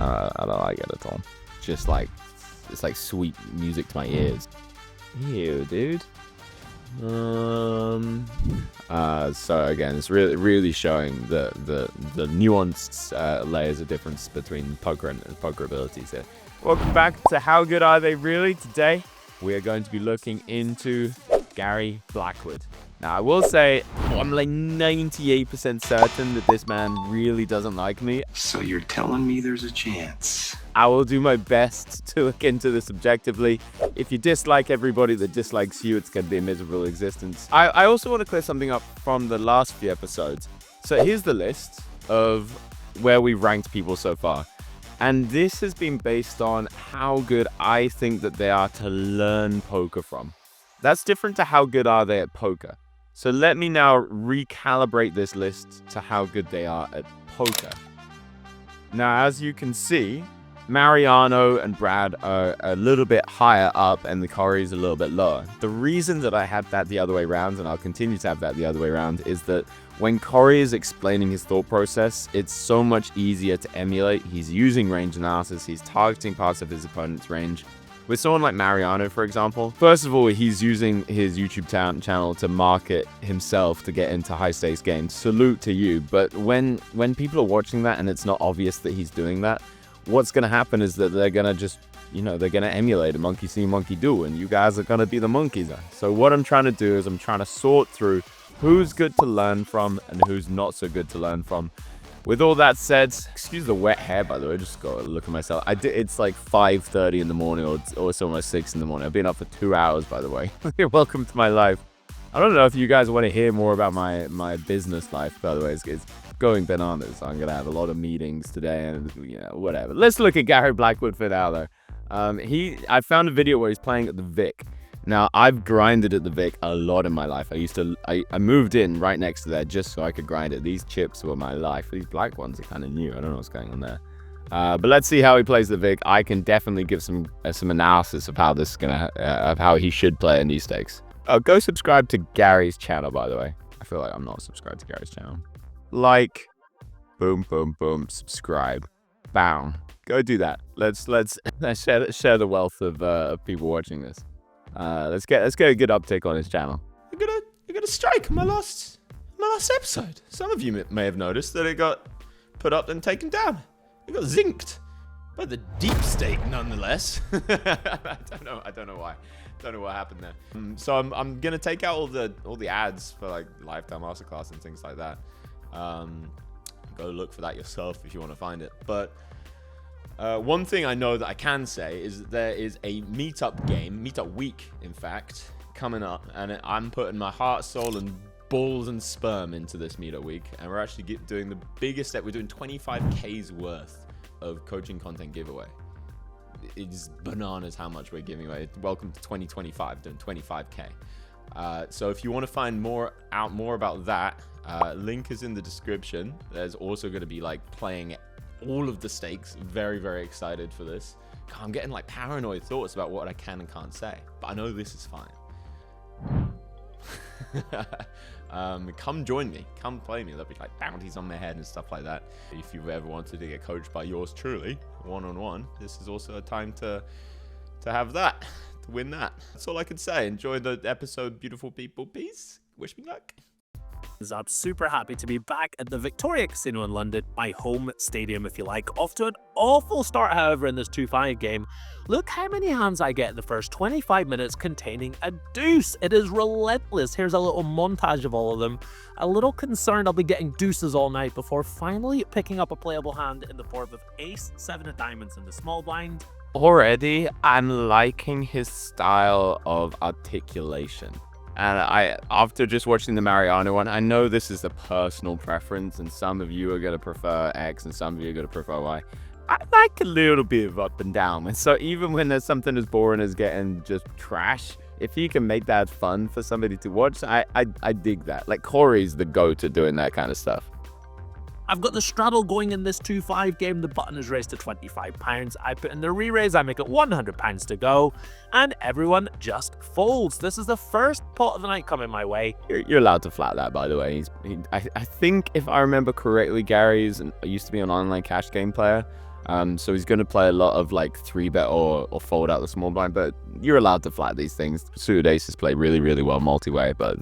I don't like it at all. Just like, it's like sweet music to my ears. Ew, dude. So again, it's really showing the nuanced layers of difference between poker and poker abilities here. Welcome back to How Good Are They Really? Today, we are going to be looking into Gary Blackwood. Now, I will say, I'm like 98% certain that this man really doesn't like me. So you're telling me there's a chance? I will do my best to look into this objectively. If you dislike everybody that dislikes you, it's going to be a miserable existence. I also want to clear something up from the last few episodes. So here's the list of where we've ranked people so far. And this has been based on how good I think that they are to learn poker from. That's different to how good are they at poker. So let me now recalibrate this list to how good they are at poker. Now, as you can see, Mariano and Brad are a little bit higher up and the Corey's a little bit lower. The reason that I had that the other way around, and I'll continue to have that the other way around, is that when Corey is explaining his thought process, it's so much easier to emulate. He's using range analysis, he's targeting parts of his opponent's range. With someone like Mariano, for example, first of all, he's using his YouTube channel to market himself to get into high-stakes games. Salute to you. But when people are watching that and it's not obvious that he's doing that, what's going to happen is that they're going to just, they're going to emulate a monkey see, monkey do, and you guys are going to be the monkeys. So what I'm trying to do is I'm trying to sort through who's good to learn from and who's not so good to learn from. With all that said, excuse the wet hair, by the way, just got to look at myself. It's like 5:30 in the morning, or it's almost 6 in the morning. I've been up for 2 hours, by the way. Welcome to my life. I don't know if you guys want to hear more about my business life, by the way. It's going bananas. I'm going to have a lot of meetings today and, whatever. Let's look at Gary Blackwood for now, though. I found a video where he's playing at the Vic. Now, I've grinded at the Vic a lot in my life. I moved in right next to there just so I could grind it. These chips were my life. These black ones are kind of new. I don't know what's going on there. But let's see how he plays the Vic. I can definitely give some analysis of how this is of how he should play in these stakes. Go subscribe to Gary's channel, by the way. I feel like I'm not subscribed to Gary's channel. Like, boom, boom, boom, subscribe, bam. Go do that. Let's share the wealth of people watching this. Let's get a good uptick on his channel. I got a strike on my last episode. Some of you may have noticed that it got put up and taken down. It got zinked by the deep state, nonetheless. I don't know why. Don't know what happened there. So I'm gonna take out all the ads for like lifetime masterclass and things like that. Go look for that yourself if you want to find it. But one thing I know that I can say is that there is a meetup week, in fact, coming up, and I'm putting my heart, soul, and balls and sperm into this meetup week, and we're actually doing the biggest step. We're doing 25K's worth of coaching content giveaway. It's bananas how much we're giving away. Welcome to 2025, doing 25K. So if you want to find more about that, link is in the description. There's also going to be like playing all of the stakes. Very, very excited for this. God, I'm getting like paranoid thoughts about what I can and can't say, but I know this is fine. Come join me, come play me. There'll be like bounties on my head and stuff like that. If you've ever wanted to get coached by yours truly, one-on-one, this is also a time to have that, to win that. That's all I can say. Enjoy the episode, beautiful people. Peace. Wish me luck. I'm super happy to be back at the Victoria Casino in London, my home stadium if you like. Off to an awful start, however, in this 2-5 game. Look how many hands I get in the first 25 minutes containing a deuce. It is relentless. Here's a little montage of all of them. A little concerned I'll be getting deuces all night before finally picking up a playable hand in the form of ace 7 of diamonds in the small blind. Already, I'm liking his style of articulation. And after just watching the Mariano one, I know this is a personal preference, and some of you are going to prefer X and some of you are going to prefer Y. I like a little bit of up and down. And so even when there's something as boring as getting just trash, if you can make that fun for somebody to watch, I dig that. Like, Corey's the go to doing that kind of stuff. I've got the straddle going in this 2-5 game. The button is raised to £25. I put in the re-raise, I make it £100 to go, and everyone just folds. This is the first pot of the night coming my way. You're allowed to flat that, by the way. I think, if I remember correctly, Gary's used to be an online cash game player. So he's going to play a lot of like 3-bet or fold out the small blind, but you're allowed to flat these things. Suited aces play really, really well multi-way, but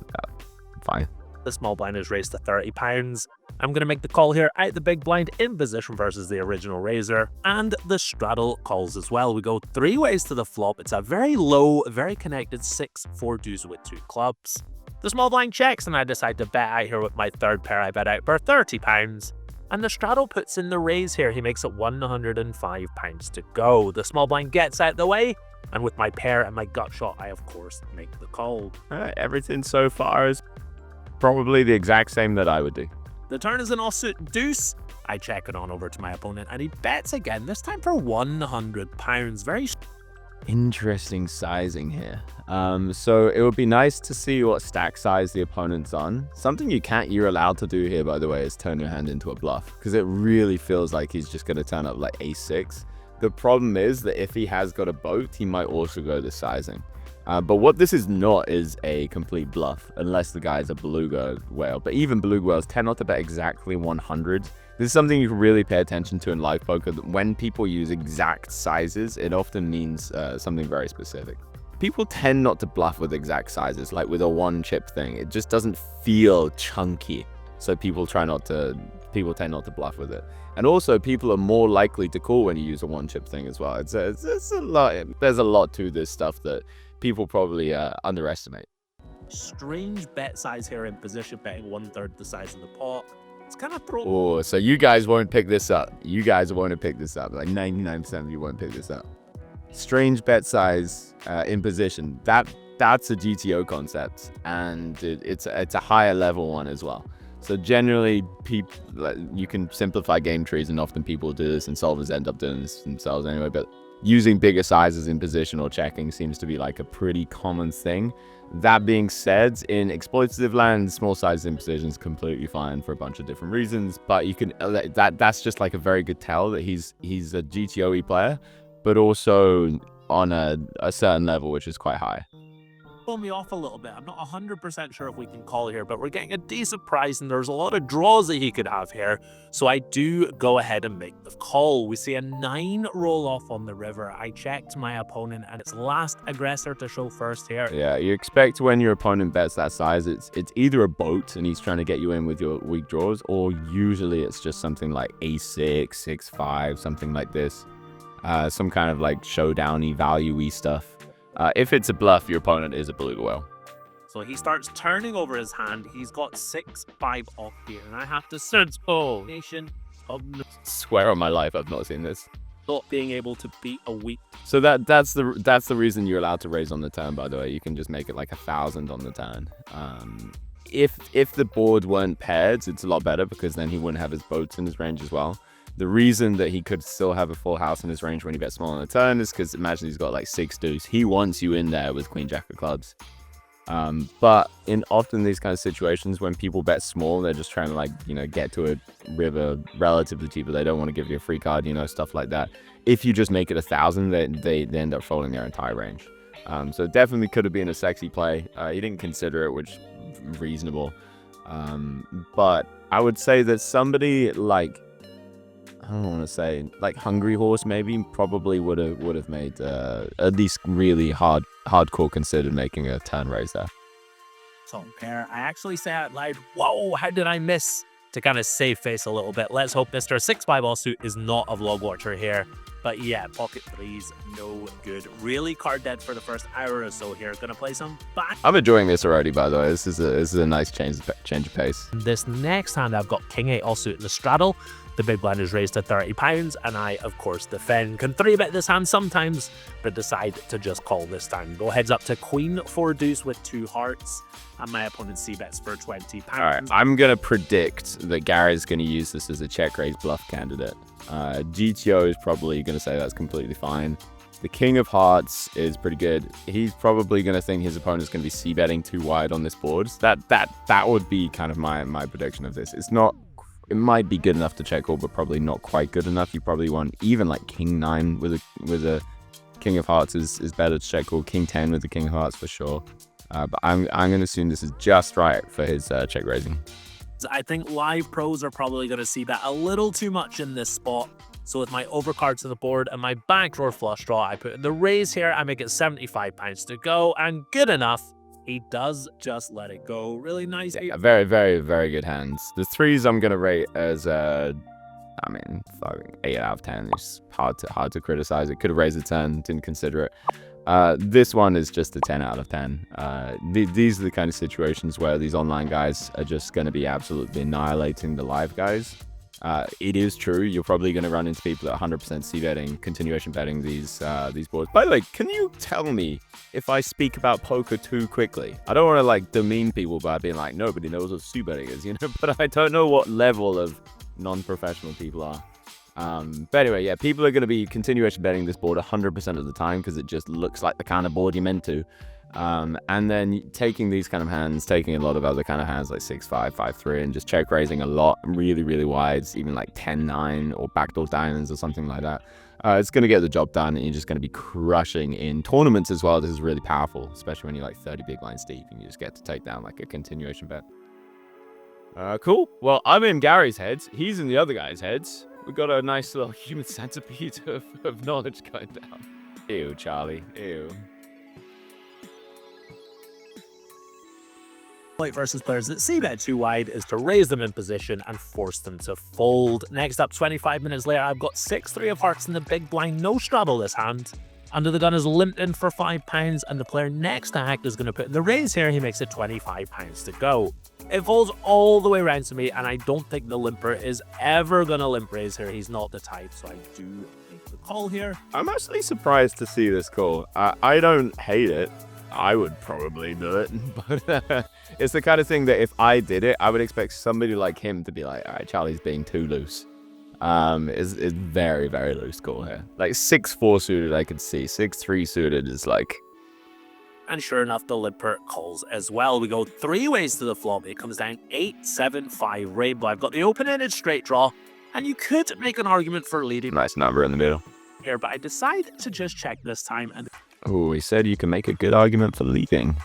fine. The small blind is raised to £30. I'm going to make the call here out the big blind in position versus the original raiser, and the straddle calls as well. We go 3 ways to the flop. It's a very low, very connected 6-4 deuce with 2 clubs. The small blind checks, and I decide to bet out here with my third pair. I bet out for £30. And the straddle puts in the raise here. He makes it £105 to go. The small blind gets out the way, and with my pair and my gut shot, I of course make the call. Everything so far is probably the exact same that I would do. The turn is an offsuit deuce. I check it on over to my opponent, and he bets again, this time for £100. Very interesting sizing here. So it would be nice to see what stack size the opponent's on. Something you're allowed to do here, by the way, is turn your hand into a bluff, because it really feels like he's just going to turn up like ace-6. The problem is that if he has got a boat, he might also go the sizing. But what this is not is a complete bluff, unless the guy is a beluga whale. But even beluga whales tend not to bet exactly 100. This is something you can really pay attention to in live poker. That when people use exact sizes, it often means something very specific. People tend not to bluff with exact sizes, like with a 1-chip thing. It just doesn't feel chunky. So people tend not to bluff with it. And also, people are more likely to call when you use a 1-chip thing as well. It's a lot. There's a lot to this stuff that people probably underestimate. strange bet size here in position, betting 1/3 the size of the pot. It's kind of throwing. Oh, so you guys won't pick this up. You guys won't pick this up. Like 99% of you won't pick this up. Strange bet size in position. That's a GTO concept, and it's a higher level one as well. So generally, you can simplify game trees, and often people do this, and solvers end up doing this themselves anyway. But using bigger sizes in position or checking seems to be like a pretty common thing. That being said, in exploitative land, small sizes in position is completely fine for a bunch of different reasons. But you can that's just like a very good tell that he's a GTO-y player, but also on a certain level, which is quite high. Pull me off a little bit. I'm not 100% sure if we can call here, but we're getting a decent price, and there's a lot of draws that he could have here. So I do go ahead and make the call. We see a 9 roll off on the river. I checked my opponent, and it's last aggressor to show first here. Yeah, you expect when your opponent bets that size, it's either a boat and he's trying to get you in with your weak draws, or usually it's just something like a6, 6-5, something like this. Some kind of like showdown-y, value-y stuff. If it's a bluff, your opponent is a beluga whale. So he starts turning over his hand. He's got 6-5 off here, and I have to search nation of Swear on my life, I've not seen this. not being able to beat a weak. So that's the reason you're allowed to raise on the turn. By the way, you can just make it like 1,000 on the turn. If the board weren't paired, it's a lot better, because then he wouldn't have his boats in his range as well. The reason that he could still have a full house in his range when he bets small on the turn is because imagine he's got like 6 deuce. He wants you in there with queen jack of clubs. But in often these kind of situations, when people bet small, they're just trying to get to a river relatively cheap, but they don't want to give you a free card, stuff like that. If you just make it 1,000, they end up folding their entire range. So it definitely could have been a sexy play. He didn't consider it, which is reasonable. But I would say that somebody like, I don't want to say like Hungry Horse maybe probably would have made at least really hardcore considered making a turn raise there. So pair, I actually say out loud, whoa, how did I miss? To kind of save face a little bit. Let's hope Mr. 6-5 offsuit is not a vlog watcher here. But yeah, pocket threes, no good. Really card dead for the first hour or so here. Gonna play some back. I'm enjoying this already, by the way. This is a nice change of pace. This next hand, I've got King 8 offsuit in the straddle. The big blind is raised to £30, and I, of course, defend. Can 3-bet this hand sometimes, but decide to just call this time. Go heads up to Queen 4 deuce with 2 hearts, and my opponent c-bets for £20. All right, I'm going to predict that Gary's going to use this as a check raise bluff candidate. GTO is probably going to say that's completely fine. The King of Hearts is pretty good. He's probably going to think his opponent's going to be c-betting too wide on this board. So that would be kind of my prediction of this. It might be good enough to check call, but probably not quite good enough. You probably want even like King 9 with a King of Hearts is better to check call. King 10 with the King of Hearts for sure. But I'm going to assume this is just right for his check raising. I think live pros are probably going to see that a little too much in this spot. So with my overcard to the board and my backdoor flush draw, I put in the raise here. I make it £75 to go, and good enough. He does just let it go. Really nice. Yeah, very, very, very good hands. The threes I'm gonna rate as I mean, fucking 8 out of 10. It's hard to criticize. It could have raised a 10, didn't consider it. This one is just a 10 out of 10. These are the kind of situations where these online guys are just going to be absolutely annihilating the live guys. It is true, you're probably going to run into people that 100% c-betting, continuation betting these boards. By the way, can you tell me if I speak about poker too quickly? I don't want to like demean people by being like, nobody knows what c-betting is, you know, but I don't know what level of non-professional people are. But anyway, yeah, people are going to be continuation betting this board 100% of the time because it just looks like the kind of board you're meant to. And then taking these kind of hands, taking a lot of other kind of hands like 6-5, 5-3, and just check raising a lot, really, really wides, even like 10-9 or backdoor diamonds or something like that. It's going to get the job done, and you're just going to be crushing in tournaments as well. This is really powerful, especially when you're like 30 big lines deep and you just get to take down like a continuation bet. Cool. Well, I'm in Gary's heads. He's in the other guy's heads. We've got a nice little human centipede of knowledge going down. Ew, Charlie. Ew. Point versus players that c-bet too wide is to raise them in position and force them to fold. Next up, 25 minutes later, I've got 6-3 of hearts in the big blind. No straddle this hand. Under the gun is limped in for £5, and the player next to act is going to put in the raise here. He makes it £25 to go. It falls all the way around to me, and I don't think the limper is ever going to limp raise here. He's not the type, so I do make the call here. I'm actually surprised to see this call. I don't hate it. I would probably do it, but it's the kind of thing that if I did it, I would expect somebody like him to be like, all right, Charlie's being too loose. Is very, very loose call here. Like 6-4 suited, I could see. 6-3 suited is like... And sure enough, the limper calls as well. We go 3 ways to the flop. It comes down 8-7-5 rainbow. I've got the open-ended straight draw, and you could make an argument for leading. Nice number in the middle. Here, but I decide to just check this time. And oh, he said you can make a good argument for leading.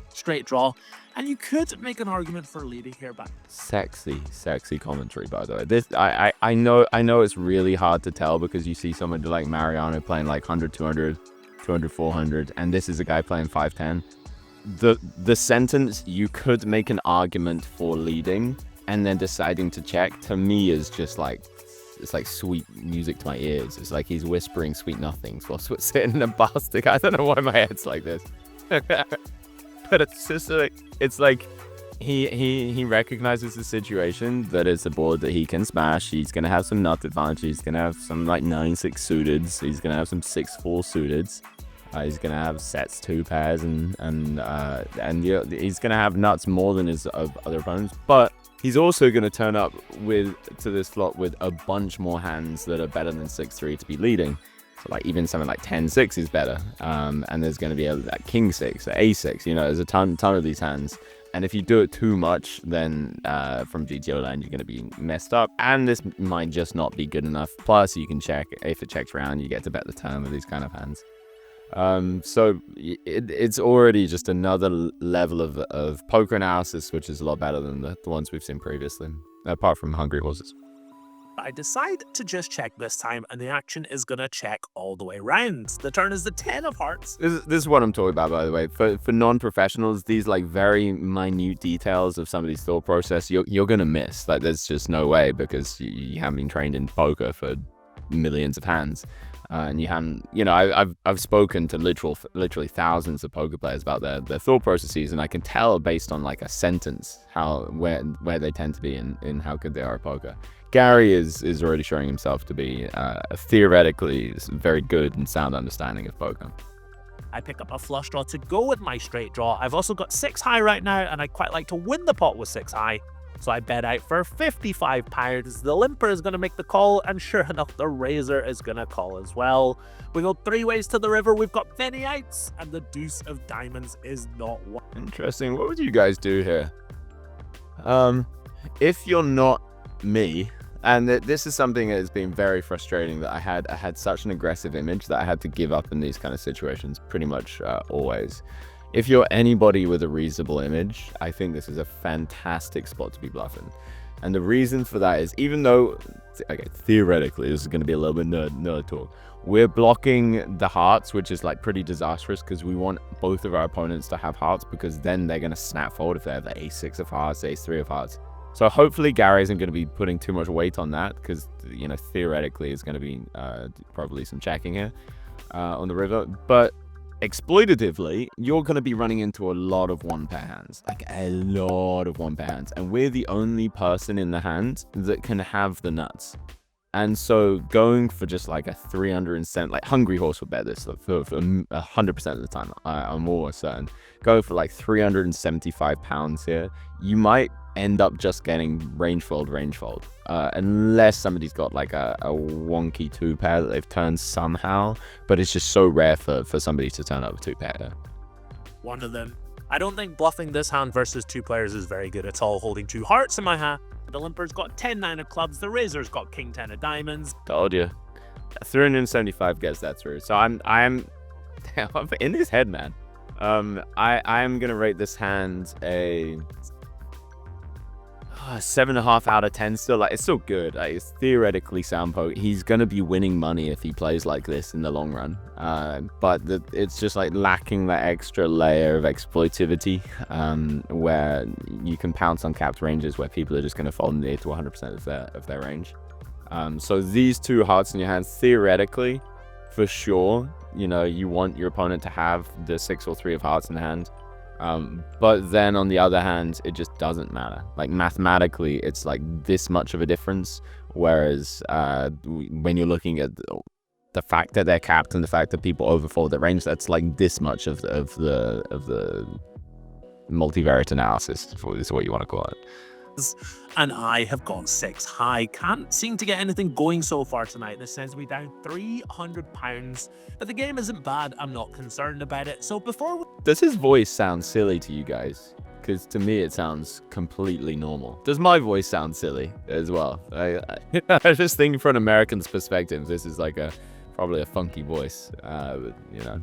Straight draw, and you could make an argument for leading here, but sexy commentary, by the way. This I know it's really hard to tell because you see somebody like Mariano playing like 100, 200, 200, 400, and this is a guy playing 510. The sentence "you could make an argument for leading" and then deciding to check, to me is just like, it's like sweet music to my ears. It's like he's whispering sweet nothings while sitting in a bar stick. I don't know why my head's like this. But it's just like, it's like he recognizes the situation that it's a board that he can smash. He's gonna have some nut advantage. He's gonna have some like 9-6 suiteds. He's gonna have some 6-4 suiteds. He's gonna have sets 2 pairs and yeah, he's gonna have nuts more than his other opponents. But he's also gonna turn up to this flop with a bunch more hands that are better than 6-3 to be leading. So like even something like 10-6 is better, and there's going to be a king 6, a6. You know, there's a ton of these hands, and if you do it too much, then from GTO land you're going to be messed up, and this might just not be good enough. Plus, you can check if it checks around, you get to bet the turn with these kind of hands. So it's already just another level of poker analysis, which is a lot better than the ones we've seen previously, apart from Hungry Horses. I decide to just check this time, and the action is going to check all the way around. The turn is the 10 of hearts. This is what I'm talking about, by the way. For non-professionals, these like very minute details of somebody's thought process, you're going to miss. Like there's just no way, because you haven't been trained in poker for millions of hands. And you haven't, you know, I've spoken to literally thousands of poker players about their thought processes, and I can tell based on like a sentence where they tend to be in how good they are at poker. Gary is already showing himself to be theoretically very good and sound understanding of poker. I pick up a flush draw to go with my straight draw. I've also got 6 high right now, and I'd quite like to win the pot with 6 high. So I bet out for £55. The limper is going to make the call, and sure enough, the raiser is going to call as well. We go 3 ways to the river. We've got many outs, and the deuce of diamonds is not one. Interesting. What would you guys do here? If you're not me, and this is something that has been very frustrating, that I had such an aggressive image that I had to give up in these kind of situations pretty much always. If you're anybody with a reasonable image, I think this is a fantastic spot to be bluffing. And the reason for that is, even though, okay, theoretically, this is going to be a little bit nerd talk, we're blocking the hearts, which is like pretty disastrous because we want both of our opponents to have hearts, because then they're going to snap fold if they have the ace-6 of hearts, ace-3 of hearts. So hopefully Gary isn't going to be putting too much weight on that, because, you know, theoretically it's going to be probably some checking here on the river. But exploitatively, you're going to be running into a lot of one-pair hands, like a lot of one-pair hands. And we're the only person in the hand that can have the nuts. And so going for just like a 300 like Hungry Horse will bet this for 100% of the time. I'm almost certain. Go for like 375 pounds here. You might end up just getting range fold, unless somebody's got like a wonky 2-pair that they've turned somehow. But it's just so rare for somebody to turn up a 2-pair. One of them. I don't think bluffing this hand versus 2 players is very good at all. Holding 2 hearts in my hand. The limper's got 10-9 of clubs. The razor's got king-10 of diamonds. Told you. 375 gets that through. So I'm in his head, man. I'm gonna rate this hand a 7.5 out of 10. Still, like, it's still good. Like, it's theoretically sound poke. He's gonna be winning money if he plays like this in the long run. But it's just like lacking that extra layer of exploitivity, where you can pounce on capped ranges where people are just gonna fold near to 100% of their range. So these 2 hearts in your hand, theoretically, for sure, you know, you want your opponent to have the 6 or 3 of hearts in the hand. But then on the other hand, it just doesn't matter. Like, mathematically, it's like this much of a difference. Whereas when you're looking at the fact that they're capped and the fact that people overfold their range, that's like this much of the multivariate analysis, is what you want to call it. And I have got 6 high. Can't seem to get anything going so far tonight. This sends me down £300. But the game isn't bad. I'm not concerned about it. So before... Does his voice sound silly to you guys? Because to me, it sounds completely normal. Does my voice sound silly as well? I just think from an American's perspective, this is like probably a funky voice. But, you know,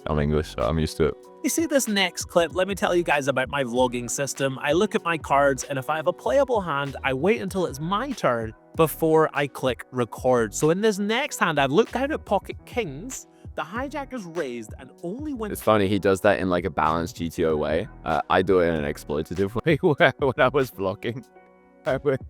I'm English, so I'm used to it. You see this next clip, let me tell you guys about my vlogging system. I look at my cards, and if I have a playable hand, I wait until it's my turn before I click record. So in this next hand, I've looked down at pocket kings, the hijack is raised, and only when... It's funny, he does that in like a balanced GTO way. I do it in an exploitative way, where when I was vlogging, I would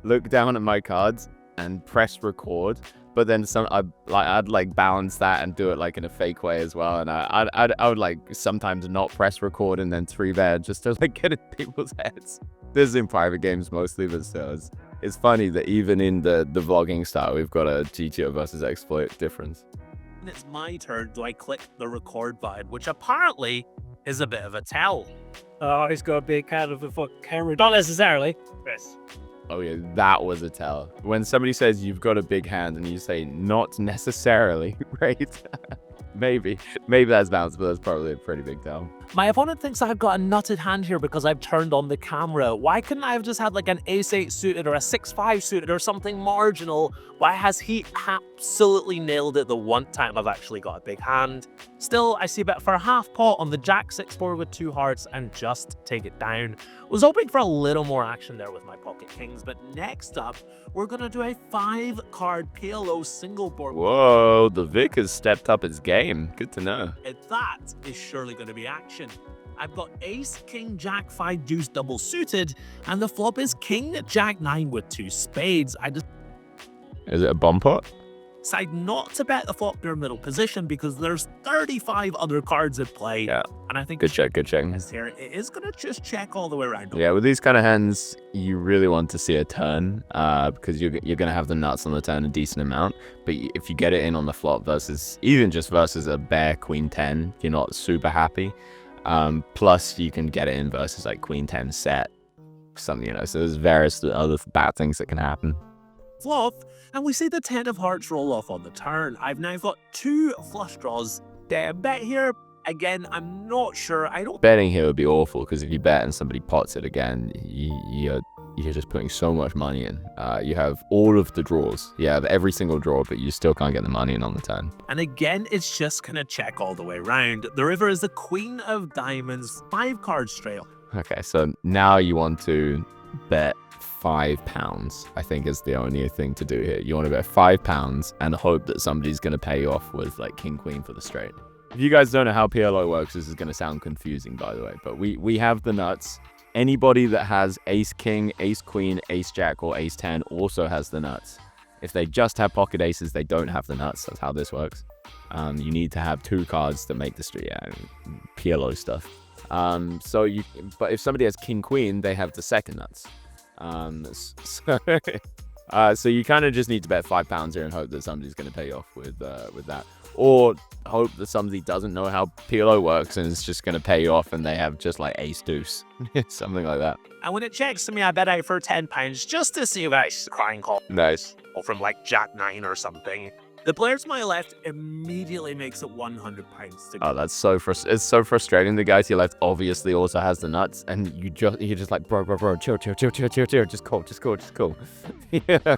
look down at my cards and press record. But then I'd like balance that and do it like in a fake way as well. And I would like sometimes not press record and then 3-bet just to like get in people's heads. This is in private games mostly, but still, it's funny that even in the vlogging style, we've got a GTO versus exploit difference. When it's my turn, do I click the record button, which apparently is a bit of a tell. Oh, he's got a big hand of the camera. Not necessarily. Yes. Oh yeah, that was a tell. When somebody says you've got a big hand and you say not necessarily, right? Maybe that's balanced, but that's probably a pretty big tell. My opponent thinks I've got a nutted hand here because I've turned on the camera. Why couldn't I have just had like an ace-8 suited or a 6-5 suited or something marginal? Why has he absolutely nailed it the one time I've actually got a big hand? Still, I see a bet for a half pot on the jack-6 board with 2 hearts and just take it down. Was hoping for a little more action there with my pocket kings, but next up, we're gonna do a 5-card PLO single board. Whoa, the Vic has stepped up his game. Good to know. And that is surely gonna be action. I've got ace, king, jack, 5, deuce, double suited, and the flop is king, jack, 9 with 2 spades. I just Is it a bomb pot? decide not to bet the flop near middle position because there's 35 other cards at play. Yeah. And I think Good check, good check. here it is gonna just check all the way around. Yeah, with these kind of hands, you really want to see a turn, because you're gonna have the nuts on the turn a decent amount. But if you get it in on the flop versus a bare queen 10, you're not super happy. Plus you can get it in versus like queen 10 set, something, you know. So there's various other bad things that can happen. Flop, and we see the 10 of hearts roll off on the turn. I've now got 2 flush draws. Bet here. Again, I'm not sure. I don't... Betting here would be awful, because if you bet and somebody pots it again, you're just putting so much money in. You have all of the draws. You have every single draw, but you still can't get the money in on the turn. And again, it's just gonna check all the way around. The river is the queen of diamonds, 5 cards trail. Okay, so now you want to bet £5, I think, is the only thing to do here. You want to bet £5 and hope that somebody's going to pay you off with like king queen for the straight. If you guys don't know how PLO works, this is going to sound confusing, by the way, but we have the nuts. Anybody that has ace king, ace queen, ace jack, or ace 10 also has the nuts. If they just have pocket aces, they don't have the nuts. That's how this works. You need to have 2 cards that make the street. Yeah, PLO stuff. But if somebody has king queen, they have the second nuts. So you kind of just need to bet £5 here and hope that somebody's going to pay you off with that, or hope that somebody doesn't know how PLO works and is just going to pay you off and they have just like ace deuce, something like that. And when it checks to me, I bet out for £10 just to see if I crying call. Nice. Or from like Jack 9 or something. The player to my left immediately makes it £100 to go. Oh, that's it's so frustrating. The guy to your left obviously also has the nuts, and you're just like, bro, chill, just cool. Yeah.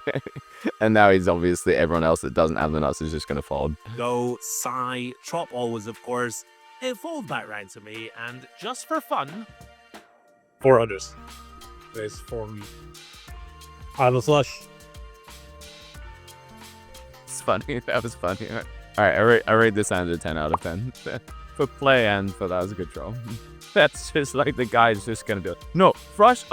And now he's obviously, everyone else that doesn't have the nuts is just gonna fold. Go, sigh, chop always, of course. It folds back round to me, and just for fun, 400. There's 4. Idle flush. It's funny. That was funny. All right, I rate this hand a 10 out of 10 for play and for that was a good draw. That's just like the guy's just gonna do it. No, flush.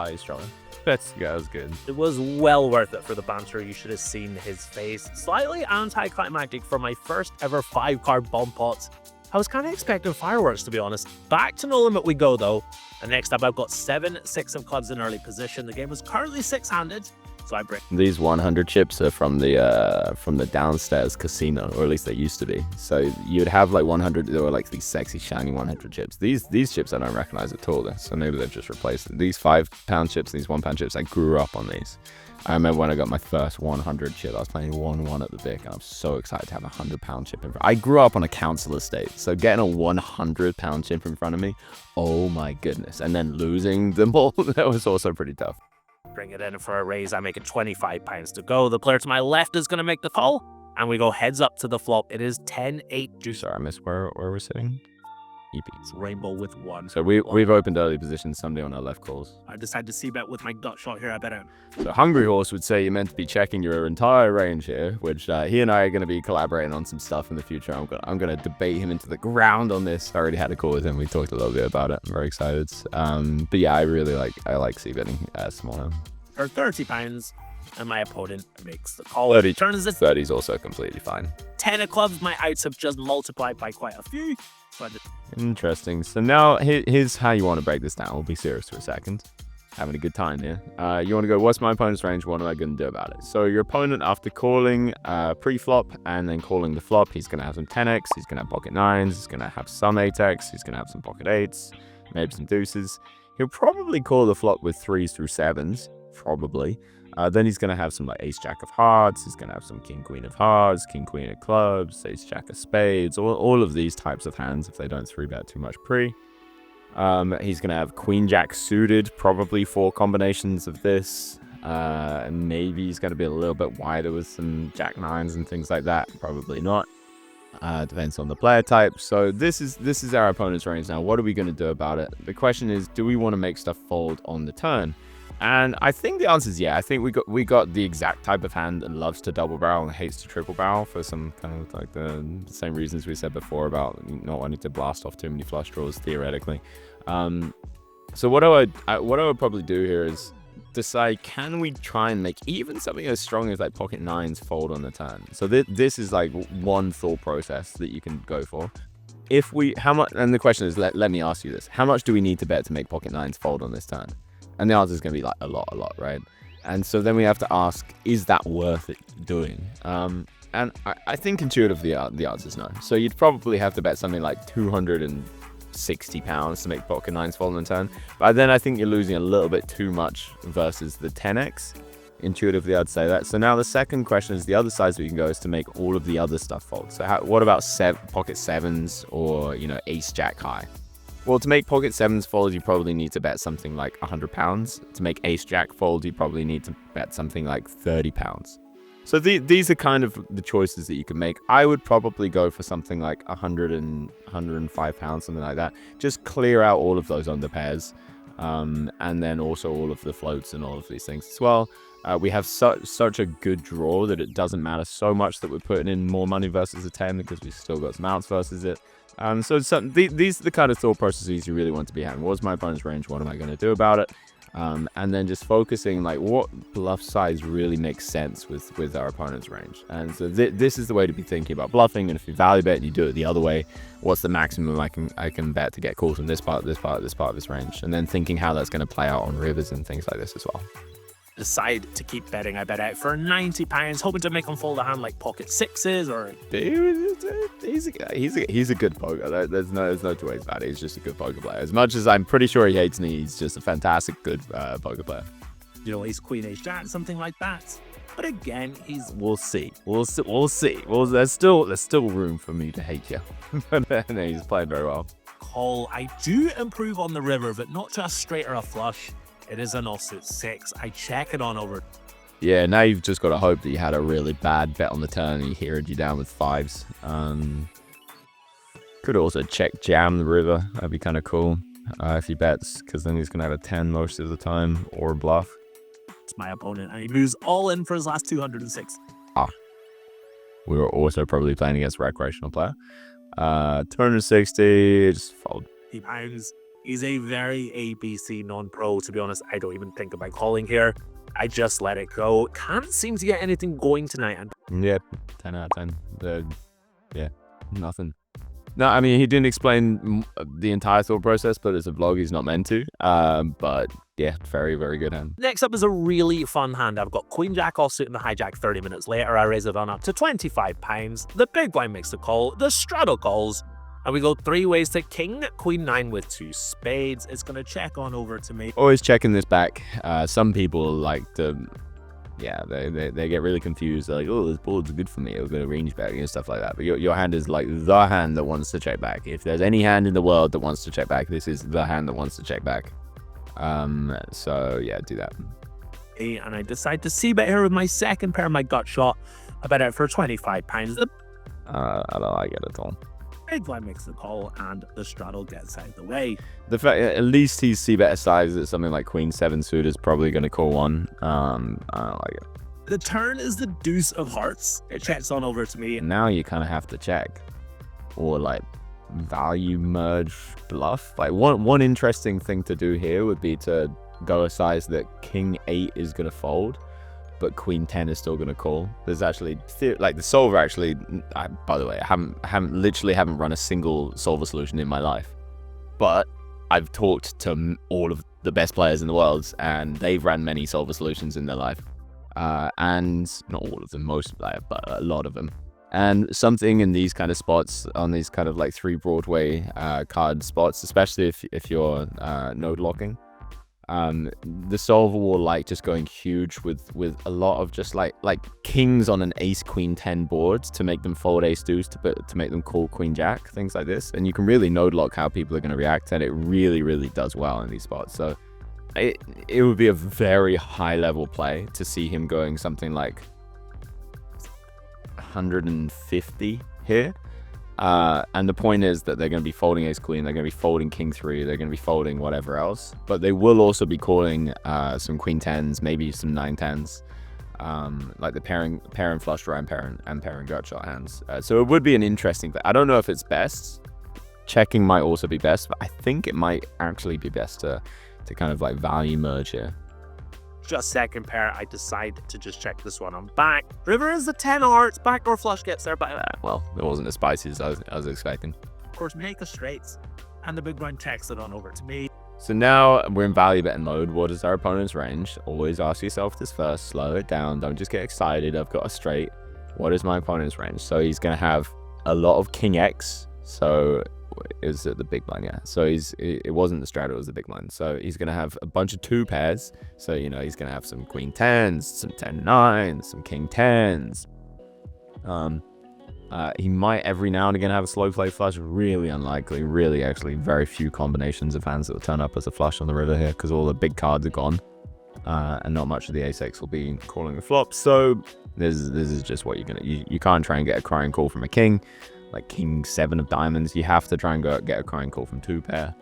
He's drawing. That was good. it was well worth it for the banter. You should have seen his face. Slightly anticlimactic for my first ever 5-card bomb pot. I was kind of expecting fireworks, to be honest. Back to no limit we go, though. And next up, I've got 7 6 of clubs in early position. The game is currently 6-handed, so I bring. These 100 chips are from the downstairs casino, or at least they used to be. So you'd have like 100. There were like these sexy shiny 100 chips. These chips I don't recognize at all. So maybe they've just replaced it. These £5 chips, these £1 chips. I grew up on these. I remember when I got my first 100 chip, I was playing 1-1 at the Vic, and I'm so excited to have a £100 chip in front. I grew up on a council estate, so getting a £100 chip in front of me, oh my goodness. And then losing them all, that was also pretty tough. Bring it in for a raise. I make it £25 to go. The player to my left is going to make the call, and we go heads up to the flop. It is 10-8. Sorry, I missed where we're sitting. EPs. Rainbow with 1. So we've opened early positions. Somebody on our left calls. I decided to c-bet with my gut shot here. I bet out. So Hungry Horse would say you're meant to be checking your entire range here, which he and I are going to be collaborating on some stuff in the future. I'm gonna debate him into the ground on this. I already had a call with him. We talked a little bit about it. I'm very excited. But yeah, I like c-betting small hand. For £30, and my opponent makes the call. 30. Turns it 30 is also completely fine. 10 of clubs. My outs have just multiplied by quite a few. But Interesting. So now here's how you want to break this down. We'll be serious for a second. Having a good time here. You want to go, what's my opponent's range? What am I going to do about it? So your opponent, after calling pre-flop and then calling the flop, he's going to have some 10x, he's going to have pocket 9s, he's going to have some 8x, he's going to have some pocket 8s, maybe some deuces. He'll probably call the flop with 3s through 7s, probably. Then he's going to have some like ace jack of hearts, he's going to have some king queen of hearts, king queen of clubs, ace jack of spades, all of these types of hands if they don't 3-bet too much pre. He's going to have queen jack suited, probably 4 combinations of this. And maybe he's going to be a little bit wider with some jack 9s and things like that, probably not. Depends on the player type. So this is our opponent's range now. What are we going to do about it? The question is, do we want to make stuff fold on the turn? And I think the answer is yeah. I think we got the exact type of hand that loves to double barrel and hates to triple barrel for some kind of like the same reasons we said before about not wanting to blast off too many flush draws theoretically. So what I would probably do here is decide, can we try and make even something as strong as like pocket 9s fold on the turn? So this is like one thought process that you can go for. How much? And the question is, let me ask you this: how much do we need to bet to make pocket 9s fold on this turn? And the answer is going to be like a lot, right? And so then we have to ask, is that worth it doing? And I think intuitively the answer is no. So you'd probably have to bet something like £260 to make pocket 9s fold on the turn. But then I think you're losing a little bit too much versus the 10x. Intuitively, I'd say that. So now the second question is the other side that we can go is to make all of the other stuff fold. So what about pocket 7s or, ace jack high? Well, to make pocket 7s fold, you probably need to bet something like £100. To make ace jack fold, you probably need to bet something like £30. So these are kind of the choices that you can make. I would probably go for something like £105, something like that. Just clear out all of those under pairs. and then also all of the floats and all of these things as well. We have such a good draw that it doesn't matter so much that we're putting in more money versus a 10 because we've still got some outs versus it. So these are the kind of thought processes you really want to be having. What's my opponent's range? What am I going to do about it? And then just focusing like what bluff size really makes sense with our opponent's range. And so this is the way to be thinking about bluffing. And if you value bet and you do it the other way, what's the maximum I can bet to get calls from this part, this part, this part of this range? And then thinking how that's going to play out on rivers and things like this as well. Decide to keep betting. I bet out for £90, hoping to make him fold a hand like pocket sixes or... He's a good poker. There's no two ways about it. He's just a good poker player. As much as I'm pretty sure he hates me, he's just a fantastic good poker player. You know, he's queen ace jack, something like that. But again, he's... We'll see. We'll see. Well, there's still room for me to hate you. But no, he's playing very well. Call. I do improve on the river, but not to a straight or a flush. It is an offsuit 6. I check it on over. Yeah, now you've just got to hope that you had a really bad bet on the turn and he heroed you down with 5s. Could also check jam the river. That'd be kind of cool if he bets, because then he's going to have a 10 most of the time, or bluff. It's my opponent, and he moves all in for his last 206. We were also probably playing against a recreational player. 260, just fold. He pounds. He's a very ABC non-pro. To be honest, I don't even think about calling here. I just let it go. Can't seem to get anything going tonight. And yeah, 10 out of 10. Yeah, nothing. No, I mean, he didn't explain the entire thought process, but as a vlog, he's not meant to. But yeah, very, very good hand. Next up is a really fun hand. I've got queen jack offsuit in the hijack. 30 minutes later, I raise it on up to £25. The big blind makes the call. The straddle calls. And we go 3 ways to king, queen 9 with 2 spades. It's going to check on over to me. Always checking this back. Some people like to, yeah, they get really confused. They're like, oh, this board's good for me. I'll go to range back and stuff like that. But your hand is like the hand that wants to check back. If there's any hand in the world that wants to check back, this is the hand that wants to check back. So yeah, do that. And I decide to c-bet here with my second pair, my gut shot. I bet out for £25. I don't like it at all. Big blind makes the call, and the straddle gets out of the way. The fact, at least he's c-bet size that something like queen 7 suit is probably going to call one. I don't like it. The turn is the deuce of hearts. It checks on over to me. Now you kind of have to check, or like value merge bluff. Like one interesting thing to do here would be to go a size that king 8 is going to fold, but queen 10 is still going to call. There's actually like the solver actually, by the way, I haven't run a single solver solution in my life, but I've talked to all of the best players in the world, and they've ran many solver solutions in their life, and not all of them, most but a lot of them. And something in these kind of spots, on these kind of like 3 Broadway card spots, especially if you're node locking, the solver will like just going huge with a lot of just like kings on an ace queen 10 board to make them fold ace deuce, to make them call queen jack, things like this. And you can really node lock how people are going to react, and it really does well in these spots. So it would be a very high level play to see him going something like 150 here. And the point is that they're going to be folding ace queen, they're going to be folding king 3, they're going to be folding whatever else, but they will also be calling some queen 10s, maybe some 9 10s, like the pairing flush draw and pairing gut shot hands. So it would be an interesting play. I don't know if it's best. Checking might also be best, but I think it might actually be best to kind of like value merge here. Just second pair, I decide to just check this one on back. River is the 10 hearts, backdoor flush gets there, but well, it wasn't as spicy as I was expecting. Of course, make the straights, and the big blind checks it on over to me. So now we're in value betting mode. What is our opponent's range? Always ask yourself this first, slow it down, don't just get excited. I've got a straight. What is my opponent's range? So he's going to have a lot of king X, so is it the big blind? Yeah, so it wasn't the straddle, it was the big blind. So he's gonna have a bunch of 2 pairs, so you know he's gonna have some queen 10s, some 10 9s, some king 10s. He might every now and again have a slow play flush. Really unlikely, really actually very few combinations of hands that will turn up as a flush on the river here, because all the big cards are gone, and not much of the ace X will be calling the flop. So this is just what you're gonna, you can't try and get a crying call from a king like king 7 of diamonds. You have to try and get a crying call from 2 pair.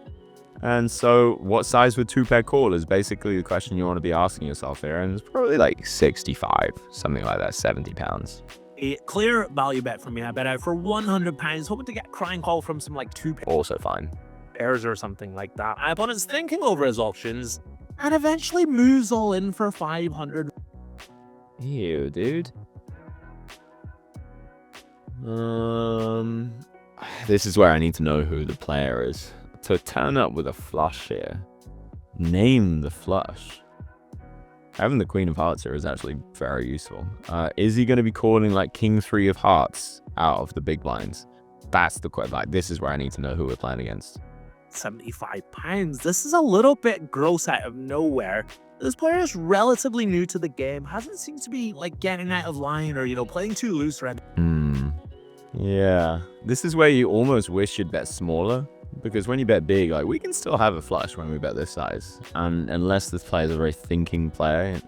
And so what size would 2-pair call is basically the question you want to be asking yourself here. And it's probably like 65, something like that, 70 pounds. A clear value bet for me. I bet out for £100, hoping to get crying call from some like 2 Also fine. pairs or something like that. My opponent's thinking over his options and eventually moves all in for 500. Ew, dude. This is where I need to know who the player is. To turn up with a flush here, name the flush. Having the Queen of Hearts here is actually very useful. Is he going to be calling like King 3 of Hearts out of the big blinds? That's the question. Like, this is where I need to know who we're playing against. £75. This is a little bit gross out of nowhere. This player is relatively new to the game, hasn't seemed to be like getting out of line or, you know, playing too loose red. Yeah. This is where you almost wish you'd bet smaller, because when you bet big, like, we can still have a flush when we bet this size. And unless this player is a very thinking player,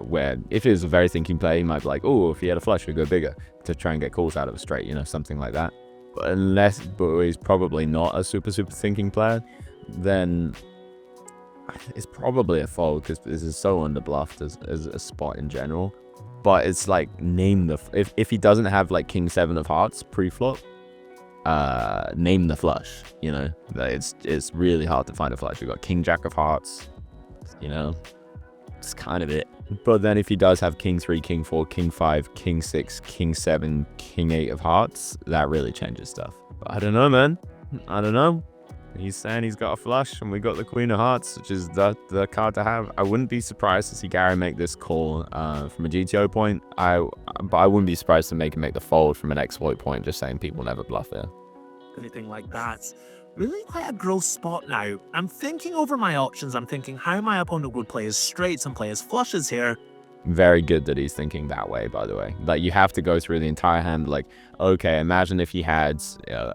where if it is a very thinking player, he might be like, oh, if he had a flush, we'd go bigger to try and get calls out of a straight, you know, something like that. But he's probably not a super thinking player, then it's probably a fold, because this is so underbluffed as a spot in general. But it's like, name the if he doesn't have like King 7 of Hearts pre-flop, name the flush. You know, it's really hard to find a flush. We've got King Jack of Hearts, you know, it's kind of it. But then if he does have King 3, King 4, King 5, King 6, King 7, King 8 of Hearts, that really changes stuff. But I don't know, man. I don't know. He's saying he's got a flush, and we got the Queen of Hearts, which is the card to have. I wouldn't be surprised to see Gary make this call from a GTO point. But I wouldn't be surprised to make him make the fold from an exploit point, just saying people never bluff there. Anything like that. Really quite a gross spot now. I'm thinking over my options. I'm thinking how my opponent would play his straights and play his flushes here. Very good that he's thinking that way, by the way. Like, you have to go through the entire hand. Like, okay, imagine if he had,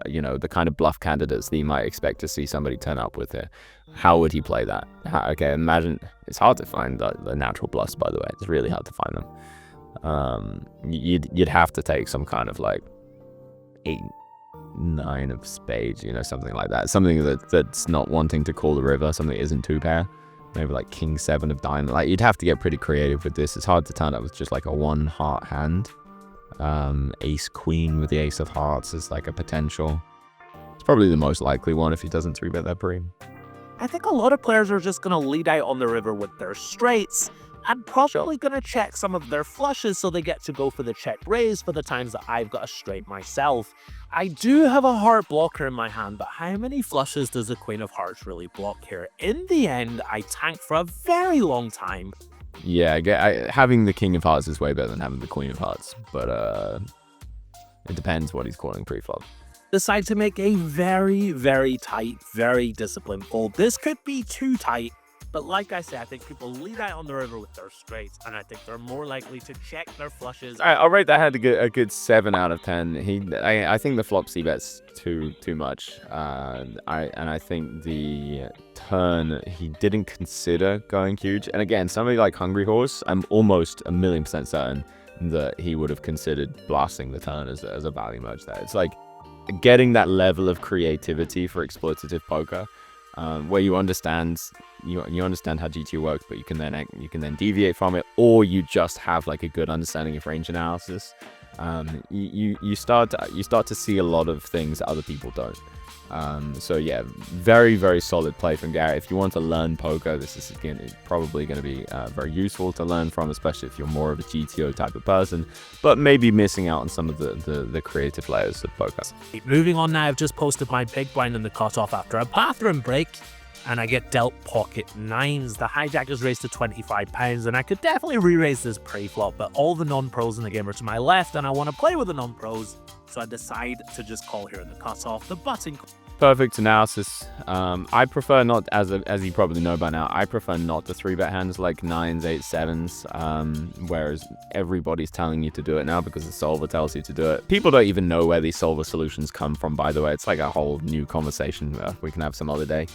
you know, the kind of bluff candidates that you might expect to see somebody turn up with here. How would he play that? Okay, imagine. It's hard to find the natural bluffs, by the way. It's really hard to find them. You'd have to take some kind of like 8, 9 of spades, you know, something like that. Something that's not wanting to call the river. Something that isn't 2-pair. Maybe like King 7 of diamond. Like, you'd have to get pretty creative with this. It's hard to turn up with just like a 1 heart hand. Ace Queen with the Ace of Hearts is like a potential. It's probably the most likely one if he doesn't 3-bet that pre. I think a lot of players are just going to lead out on the river with their straights and probably going to check some of their flushes so they get to go for the check raise for the times that I've got a straight myself. I do have a heart blocker in my hand, but how many flushes does the Queen of Hearts really block here? In the end, I tanked for a very long time. Yeah, having the King of Hearts is way better than having the Queen of Hearts, but it depends what he's calling pre-flop. Decide to make a very, very tight, very disciplined fold. This could be too tight, but like I said, I think people lead out on the river with their straights, and I think they're more likely to check their flushes. I'll rate that hand a good 7 out of 10. I think the flop c-bet's too much. I think the turn he didn't consider going huge. And again, somebody like Hungry Horse, I'm almost 1,000,000% certain that he would have considered blasting the turn as a value merge there. It's like getting that level of creativity for exploitative poker, where you understand you understand how GTO works, but you can then deviate from it, or you just have like a good understanding of range analysis. You start to see a lot of things that other people don't. So yeah, very, very solid play from Gary. If you want to learn poker, this is probably going to be very useful to learn from, especially if you're more of a GTO type of person, but maybe missing out on some of the creative layers of poker. Moving on now, I've just posted my big blind in the cutoff after a bathroom break, and I get dealt pocket 9s. The hijack is raised to £25, and I could definitely re-raise this pre-flop, but all the non-pros in the game are to my left, and I want to play with the non-pros, so I decide to just call here in the cutoff. The button. Perfect analysis. I prefer not, as you probably know by now, I prefer not to 3-bet hands like 9s, 8s, 7s, whereas everybody's telling you to do it now because the solver tells you to do it. People don't even know where these solver solutions come from, by the way. It's like a whole new conversation we can have some other day.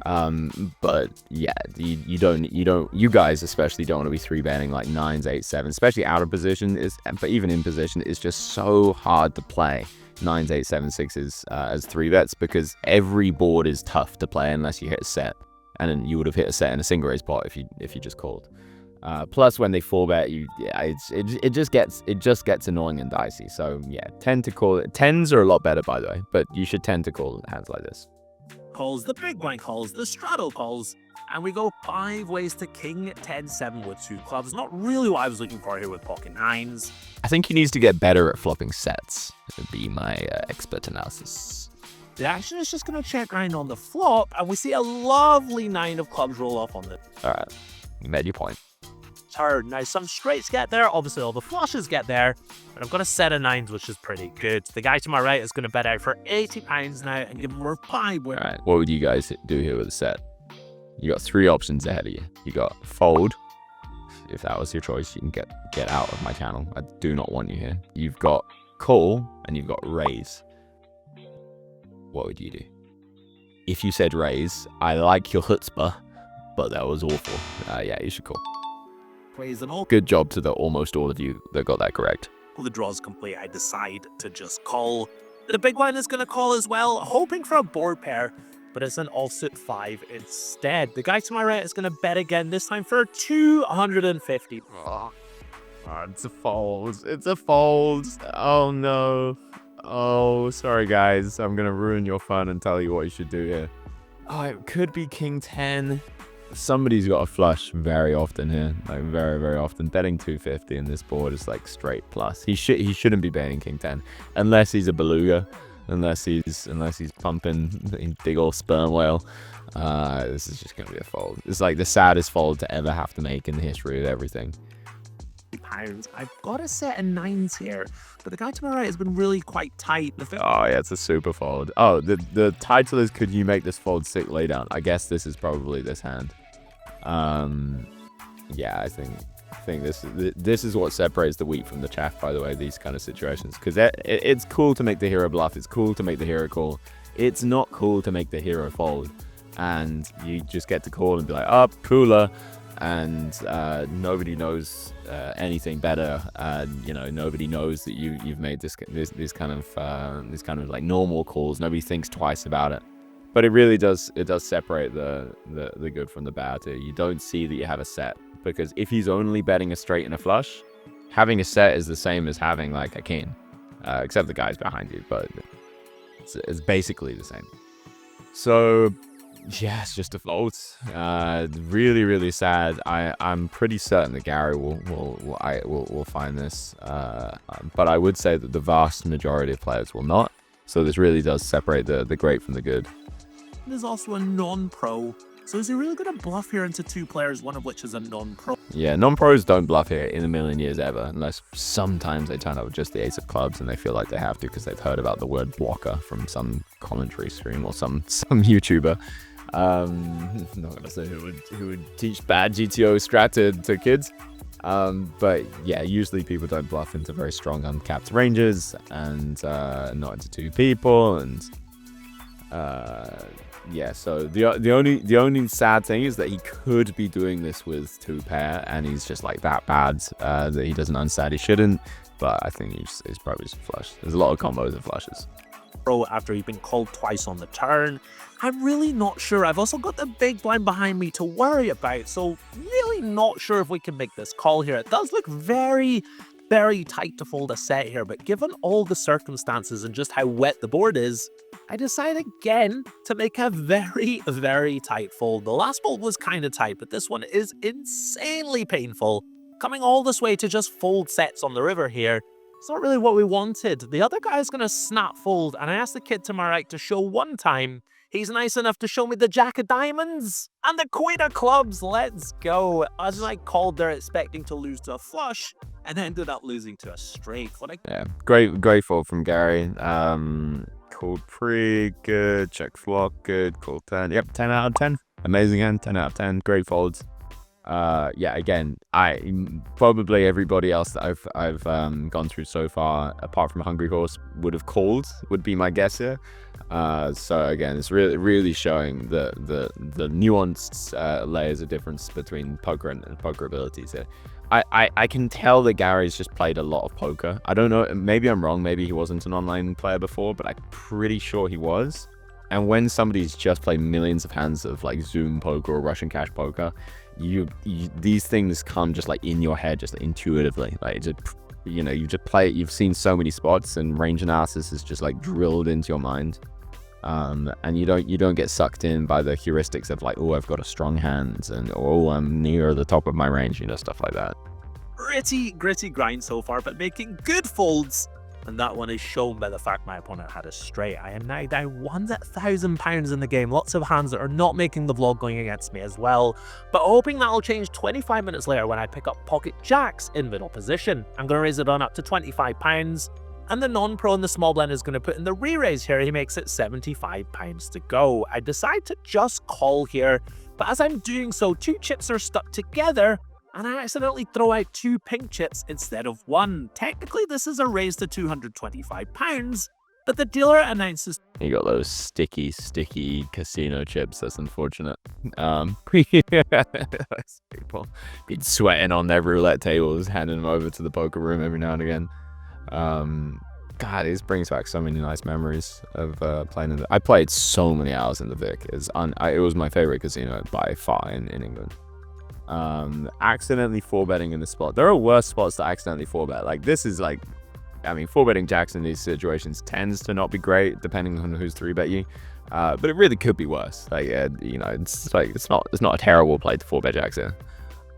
But yeah, you guys especially don't want to be 3-betting like 9s, 8s, 7s, especially out of position, but even in position, it's just so hard to play. 9s, 8s, 7s, 6s as 3-bets, because every board is tough to play unless you hit a set, and then you would have hit a set in a single raise pot if you just called. Plus, when they 4-bet, it just gets annoying and dicey. So yeah, tend to call it. 10s are a lot better, by the way, but you should tend to call hands like this. Calls, the big blind calls, the straddle calls, and we go 5 ways to king 10-7 with 2 clubs. Not really what I was looking for here with pocket 9s. I think he needs to get better at flopping sets. Would be my expert analysis. The action is just going to check round on the flop, and we see a lovely 9 of clubs roll off on the All right, you made your point. turn. Now, some straights get there, obviously all the flushes get there, but I've got a set of 9s, which is pretty good. The guy to my right is going to bet out for £80 now and give him a 5 win. All right, what would you guys do here with a set? You got 3 options ahead of you. You got fold. If that was your choice, you can get out of my channel. I do not want you here. You've got call and you've got raise. What would you do? If you said raise, I like your chutzpah, but that was awful. Yeah, you should call. Praise them all. Good job to almost all of you that got that correct. Well, the draw's complete. I decide to just call. The big blind is going to call as well, hoping for a board pair, but it's an offsuit 5 instead. The guy to my right is going to bet again, this time for 250. Oh, it's a fold. It's a fold. Oh no. Oh, sorry guys. I'm gonna ruin your fun and tell you what you should do here. Oh, it could be king 10. Somebody's got a flush very often here, like very, very often. Betting 250 in this board is like straight plus. He shouldn't be betting king 10 unless he's a beluga, unless he's pumping a big old sperm whale. This is just gonna be a fold. It's like the saddest fold to ever have to make in the history of everything. Pounds. I've got a set of 9s here, but the guy to my right has been really quite tight. Oh yeah, it's a super fold. Oh, the title is could you make this fold sick laydown? I guess this is probably this hand. Yeah, I think this is what separates the wheat from the chaff, by the way, these kind of situations, because it's cool to make the hero bluff, it's cool to make the hero call, it's not cool to make the hero fold, and you just get to call and be like, oh, cooler, and nobody knows anything better. You know, nobody knows that you've made this kind of like normal calls. Nobody thinks twice about it. But it really does separate the good from the bad here. You don't see that you have a set, because if he's only betting a straight and a flush, having a set is the same as having like a king, except the guy's behind you, but it's basically the same. So yeah, it's just a fold. Really, really sad. I'm pretty certain that Gary will find this, but I would say that the vast majority of players will not. So this really does separate the great from the good. There's also a non-pro. So is he really going to bluff here into 2 players, one of which is a non-pro? Yeah, non-pros don't bluff here in a million years ever, unless sometimes they turn up with just the ace of clubs and they feel like they have to because they've heard about the word blocker from some commentary stream or some YouTuber. I'm not gonna say who would teach bad GTO strat to kids. But yeah, usually people don't bluff into very strong uncapped ranges and not into 2 people, and yeah, so the only sad thing is that he could be doing this with 2 pair, and he's just like that bad that he doesn't unstat. He shouldn't, but I think he's probably just a flush. There's a lot of combos of flushes. Pro after he's been called twice on the turn. I'm really not sure. I've also got the big blind behind me to worry about, so really not sure if we can make this call here. It does look very, very tight to fold a set here, but given all the circumstances and just how wet the board is, I decide again to make a very, very tight fold. The last fold was kind of tight, but this one is insanely painful. Coming all this way to just fold sets on the river here, it's not really what we wanted. The other guy is going to snap fold, and I asked the kid to my right to show one time. He's nice enough to show me the jack of diamonds and the queen of clubs. Let's go. As I called there expecting to lose to a flush and ended up losing to a straight. Yeah, great fold from Gary. Called pre, good. Check flop, good. Called 10. Yep, 10 out of 10. Amazing hand, 10 out of 10. Great folds. Yeah, again, probably everybody else that I've gone through so far, apart from Hungry Horse, would have called, would be my guess here. So again, it's really showing the nuanced layers of difference between poker and poker abilities here. I can tell that Gary's just played a lot of poker. I don't know, maybe I'm wrong, maybe he wasn't an online player before, but I'm pretty sure he was. And when somebody's just played millions of hands of like Zoom poker or Russian cash poker, these things come just like in your head, just intuitively. Like, just, you know, you just play it, you've seen so many spots, and range analysis is just like drilled into your mind. And you don't get sucked in by the heuristics of like, oh, I've got a strong hand, and oh, I'm near the top of my range, you know, stuff like that. Pretty gritty grind so far, but making good folds. And that one is shown by the fact my opponent had a straight. I am now down £1,000 in the game. Lots of hands that are not making the vlog going against me as well. But hoping that'll change 25 minutes later when I pick up pocket jacks in middle position. I'm going to raise it on up to £25. And the non-pro in the small blind is going to put in the re-raise here. He makes it £75 to go. I decide to just call here. But as I'm doing so, 2 chips are stuck together, and I accidentally throw out 2 pink chips instead of 1. Technically, this is a raise to £225, but the dealer announces... You got those sticky casino chips. That's unfortunate. People been sweating on their roulette tables, handing them over to the poker room every now and again. God, this brings back so many nice memories of playing in the... I played so many hours in the Vic. It was my favorite casino by far in England. Accidentally 4-betting in the spot. There are worse spots to accidentally 4-bet. Like, this is like, I mean, 4-betting jacks in these situations tends to not be great depending on who's 3-bet you. But it really could be worse. Like, you know, it's not a terrible play to 4-bet jacks here.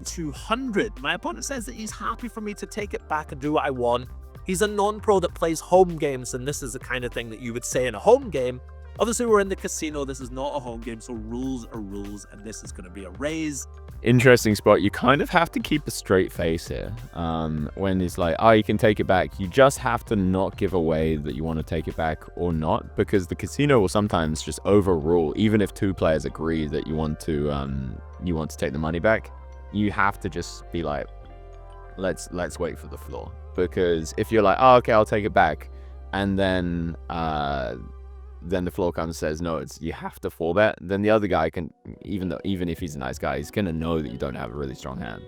200. My opponent says that he's happy for me to take it back and do what I want. He's a non-pro that plays home games, and this is the kind of thing that you would say in a home game. Obviously, we're in the casino. This is not a home game, so rules are rules, and this is going to be a raise. Interesting spot. You kind of have to keep a straight face here. When it's like, oh, you can take it back. You just have to not give away that you want to take it back or not, because the casino will sometimes just overrule. Even if 2 players agree that you want to take the money back, you have to just be like, let's wait for the floor. Because if you're like, oh, okay, I'll take it back, and then the floor comes and says, no, you have to 4-bet, then the other guy can, even if he's a nice guy, he's gonna know that you don't have a really strong hand.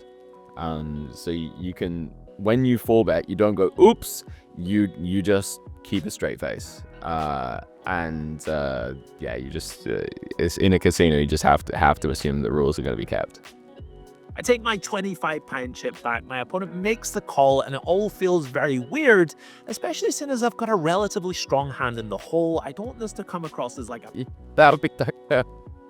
So you can, when you 4-bet, you don't go, oops, you just keep a straight face. Yeah, you just, it's in a casino, you just have to assume the rules are gonna be kept. I take my £25 chip back, my opponent makes the call, and it all feels very weird, especially since as I've got a relatively strong hand in the hole. I don't want this to come across as like a... That would be...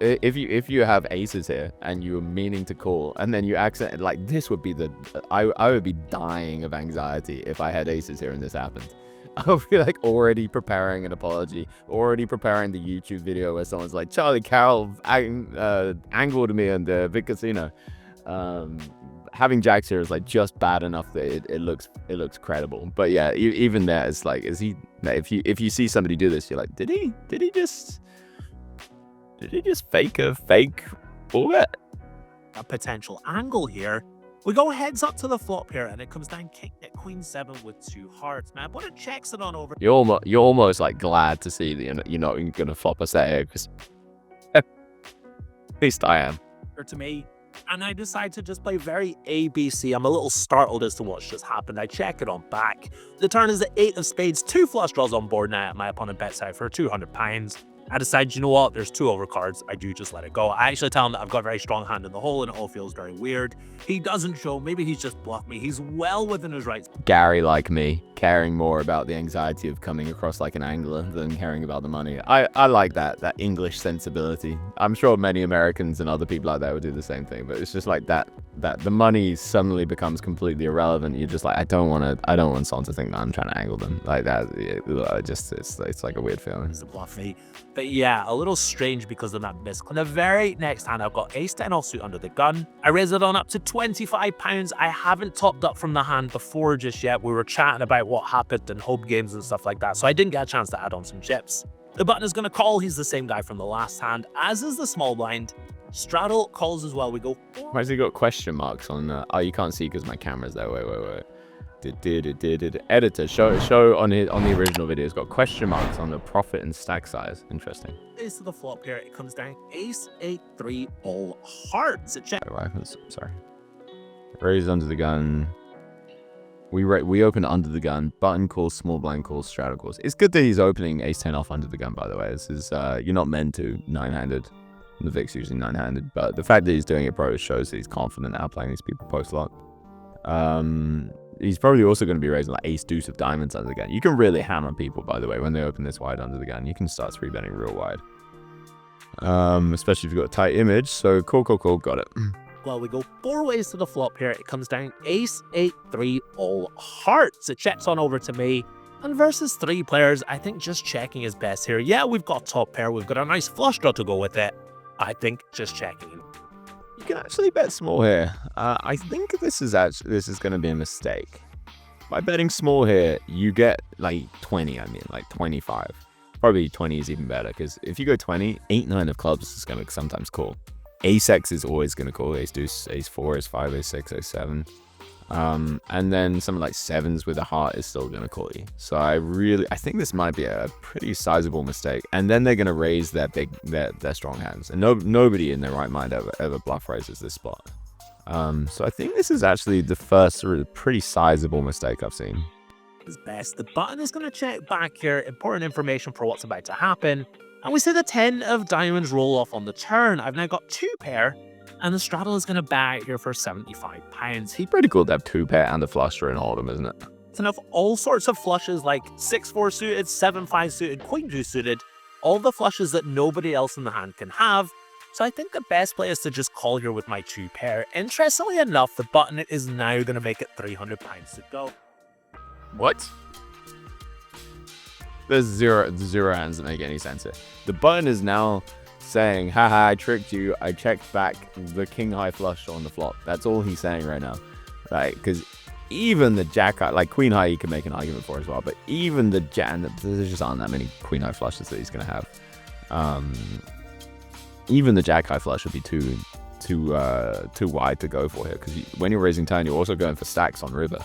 If you have aces here, and you're meaning to call, and then you accidentally... Like, this would be the... I would be dying of anxiety if I had aces here and this happened. I would be like already preparing an apology, already preparing the YouTube video where someone's like, Charlie Carrel angled me in the Vic Casino. Having jacks here is like just bad enough that it looks credible. But yeah, even there, it's like, is he? If you see somebody do this, you're like, did he just fake a fake 4-bet? A potential angle here. We go heads up to the flop here, and it comes down king at queen 7 with 2 hearts. Man, but it checks it on over. You're almost like glad to see that you're not gonna flop us that here, because at least I am. To me. And I decide to just play very ABC. I'm a little startled as to what's just happened. I check it on back. The turn is the 8 of spades, 2 flush draws on board now. My opponent bets out for £200. I decide, you know what, there's 2 overcards. I do just let it go. I actually tell him that I've got a very strong hand in the hole, and it all feels very weird. He doesn't show. Maybe he's just bluffed me. He's well within his rights. Gary, like me, caring more about the anxiety of coming across like an angler than caring about the money. I like that English sensibility. I'm sure many Americans and other people out there would do the same thing, but it's just like that the money suddenly becomes completely irrelevant. You're just like, I don't want someone to think that I'm trying to angle them like that. It's like a weird feeling. It's a bluff me. But yeah, a little strange because of that miss. On the very next hand, I've got ace 10 offsuit under the gun. I raise it on up to £25. I haven't topped up from the hand before just yet. We were chatting about what happened in home games and stuff like that, so I didn't get a chance to add on some chips. The button is going to call. He's the same guy from the last hand, as is the small blind. Straddle calls as well. We go. Why has he got question marks on? Oh, you can't see because my camera's there. Wait. Editor, show on the original video. It's got question marks on the profit and stack size. Interesting. Ace to the flop here. It comes down ace 8 3 all hearts. It check. Oh, sorry. Raise under the gun. We open under the gun. Button calls, small blind calls, straddle calls. It's good that he's opening ace-10 off under the gun, by the way. This is, you're not meant to nine-handed. The Vic's usually nine-handed, but the fact that he's doing it pro shows that he's confident outplaying these people post-lock. He's probably also going to be raising like ace-deuce of diamonds under the gun. You can really hammer people, by the way, when they open this wide under the gun. You can start 3-betting real wide. Especially if you've got a tight image. So, cool, got it. Well, we go 4 ways to the flop here. It comes down ace, 8, 3, all hearts. It checks on over to me. And versus 3 players, I think just checking is best here. Yeah, we've got top pair. We've got a nice flush draw to go with it. I think just checking. You can actually bet small here. I think this is going to be a mistake. By betting small here, you get like 20, like 25. Probably 20 is even better, because if you go 20, 8, 9 of clubs is going to sometimes call. Ace-X is always going to call, ace-deuce, ace-4, ace-5, ace-6, ace-7. And then something like 7s with a heart is still going to call you. So I think this might be a pretty sizable mistake. And then they're going to raise their strong hands. And nobody in their right mind ever bluff raises this spot. So I think this is actually the first sort of pretty sizable mistake I've seen. Is best. The button is going to check back here. Important information for what's about to happen. And we see the 10 of diamonds roll off on the turn. I've now got 2 pair. And the straddle is going to bag here for £75. Pretty cool to have 2 pair and a flush draw in Hold'em, isn't it? It's enough all sorts of flushes like 6-4 suited, 7-5 suited, Queen 2 suited. All the flushes that nobody else in the hand can have. So I think the best play is to just call here with my 2 pair. Interestingly enough, the button is now going to make it £300 to go. What? There's zero hands that make any sense here. The button is now saying, haha, I tricked you. I checked back the king high flush on the flop. That's all he's saying right now. Right? Because even the jack high, like queen high, you can make an argument for as well. But even the jack, there just aren't that many queen high flushes that he's going to have. Even the jack high flush would be too wide to go for here. Because when you're raising turn, you're also going for stacks on river.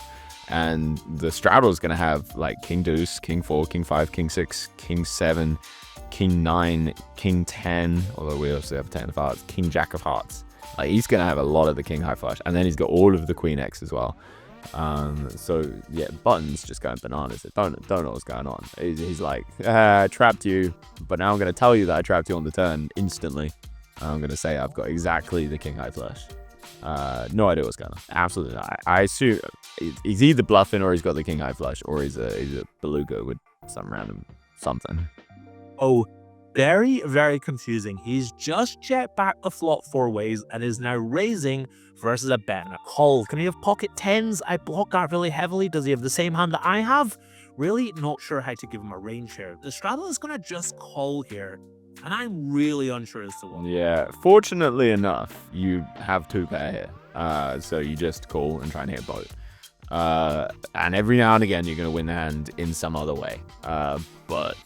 And the straddle is going to have like king deuce, king 4, king 5, king 6, king 7, king 9, king 10, although we also have 10 of hearts, king jack of hearts. Like he's going to have a lot of the king high flush, and then he's got all of the queen X as well. So yeah, button's just going bananas. Don't know what's going on. He's like, I trapped you, but now I'm going to tell you that I trapped you on the turn instantly. I'm going to say I've got exactly the king high flush. No idea what's going on. Absolutely not. I assume he's either bluffing or he's got the king high flush, or he's a beluga with some random something. Oh, very, very confusing. He's just checked back the flop 4 ways and is now raising versus a bet and a call. Can he have pocket 10s? I block that really heavily. Does he have the same hand that I have? Really not sure how to give him a range here. The straddle is going to just call here, and I'm really unsure as to what. Yeah, fortunately enough, you have 2 pair here. So you just call and try and hit both. And every now and again, you're going to win the hand in some other way. But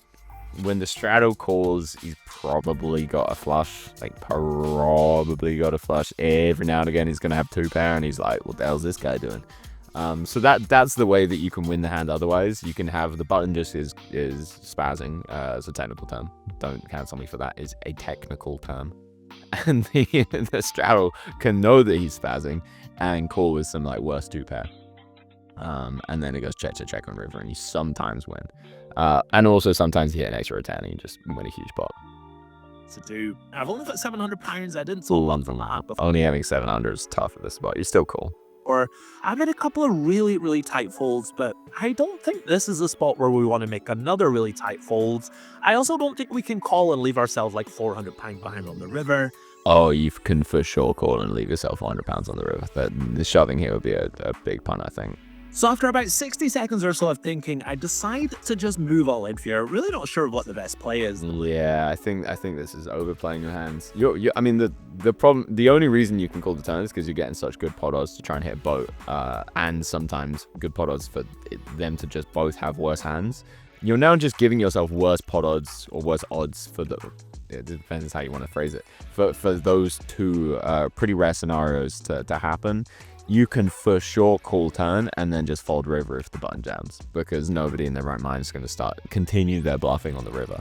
when the straddle calls, he's probably got a flush. Every now and again, he's going to have 2 pair, and he's like, what the hell's this guy doing? So that's the way that you can win the hand. Otherwise, you can have the button just is spazzing as a technical term. Don't cancel me for that. Is a technical term. And the straddle can know that he's spazzing and call with some like worse 2 pair. And then it goes check on river, and you sometimes win. And also sometimes you hit an extra 10 and you just win a huge pot. To do. I've only got £700. I didn't sold one from that before. Only having 700 is tough at this spot. You're still cool. Or I've made a couple of really, really tight folds, but I don't think this is a spot where we want to make another really tight folds. I also don't think we can call and leave ourselves like £400 behind on the river. Oh, you can for sure call and leave yourself £400 on the river. But the shoving here would be a big pun, I think. So after about 60 seconds or so of thinking, I decide to just move all in here. Really not sure what the best play is. Yeah, I think this is overplaying your hands. I mean, the problem, the only reason you can call the turn is because you're getting such good pot odds to try and hit both, and sometimes good pot odds for them to just both have worse hands. You're now just giving yourself worse pot odds or worse odds for it depends how you want to phrase it, for those 2 pretty rare scenarios to happen. You can for sure call turn and then just fold river if the button jams, because nobody in their right mind is going to continue their bluffing on the river.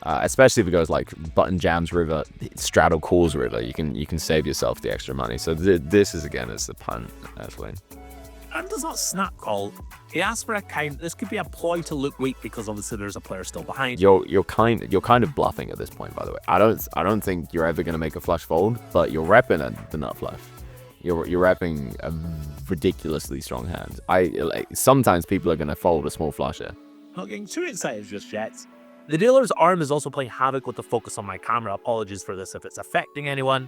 especially if it goes like button jams river, straddle calls river. You can save yourself the extra money. So this is again as the punt as win. And does not snap call. He asks for a count. This could be a ploy to look weak because obviously there's a player still behind. You're kind of bluffing at this point, by the way. I don't think you're ever gonna make a flush fold, but you're repping the nut flush. You're repping a ridiculously strong hand. Sometimes people are gonna fold a small flush here. Not getting too excited just yet. The dealer's arm is also playing havoc with the focus on my camera. Apologies for this if it's affecting anyone.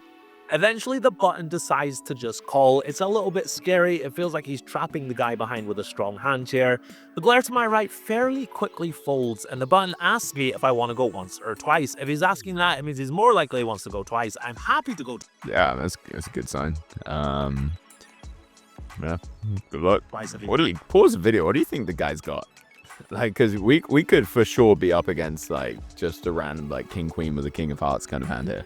Eventually, the button decides to just call. It's a little bit scary. It feels like he's trapping the guy behind with a strong hand here. The glare to my right fairly quickly folds, and the button asks me if I want to go once or twice. If he's asking that, it means he's more likely he wants to go twice. I'm happy to go. Yeah, that's a good sign. Yeah, good luck. What do you pause the video? What do you think the guy's got? Like, because we could for sure be up against like just a random like king queen with a king of hearts kind of hand here.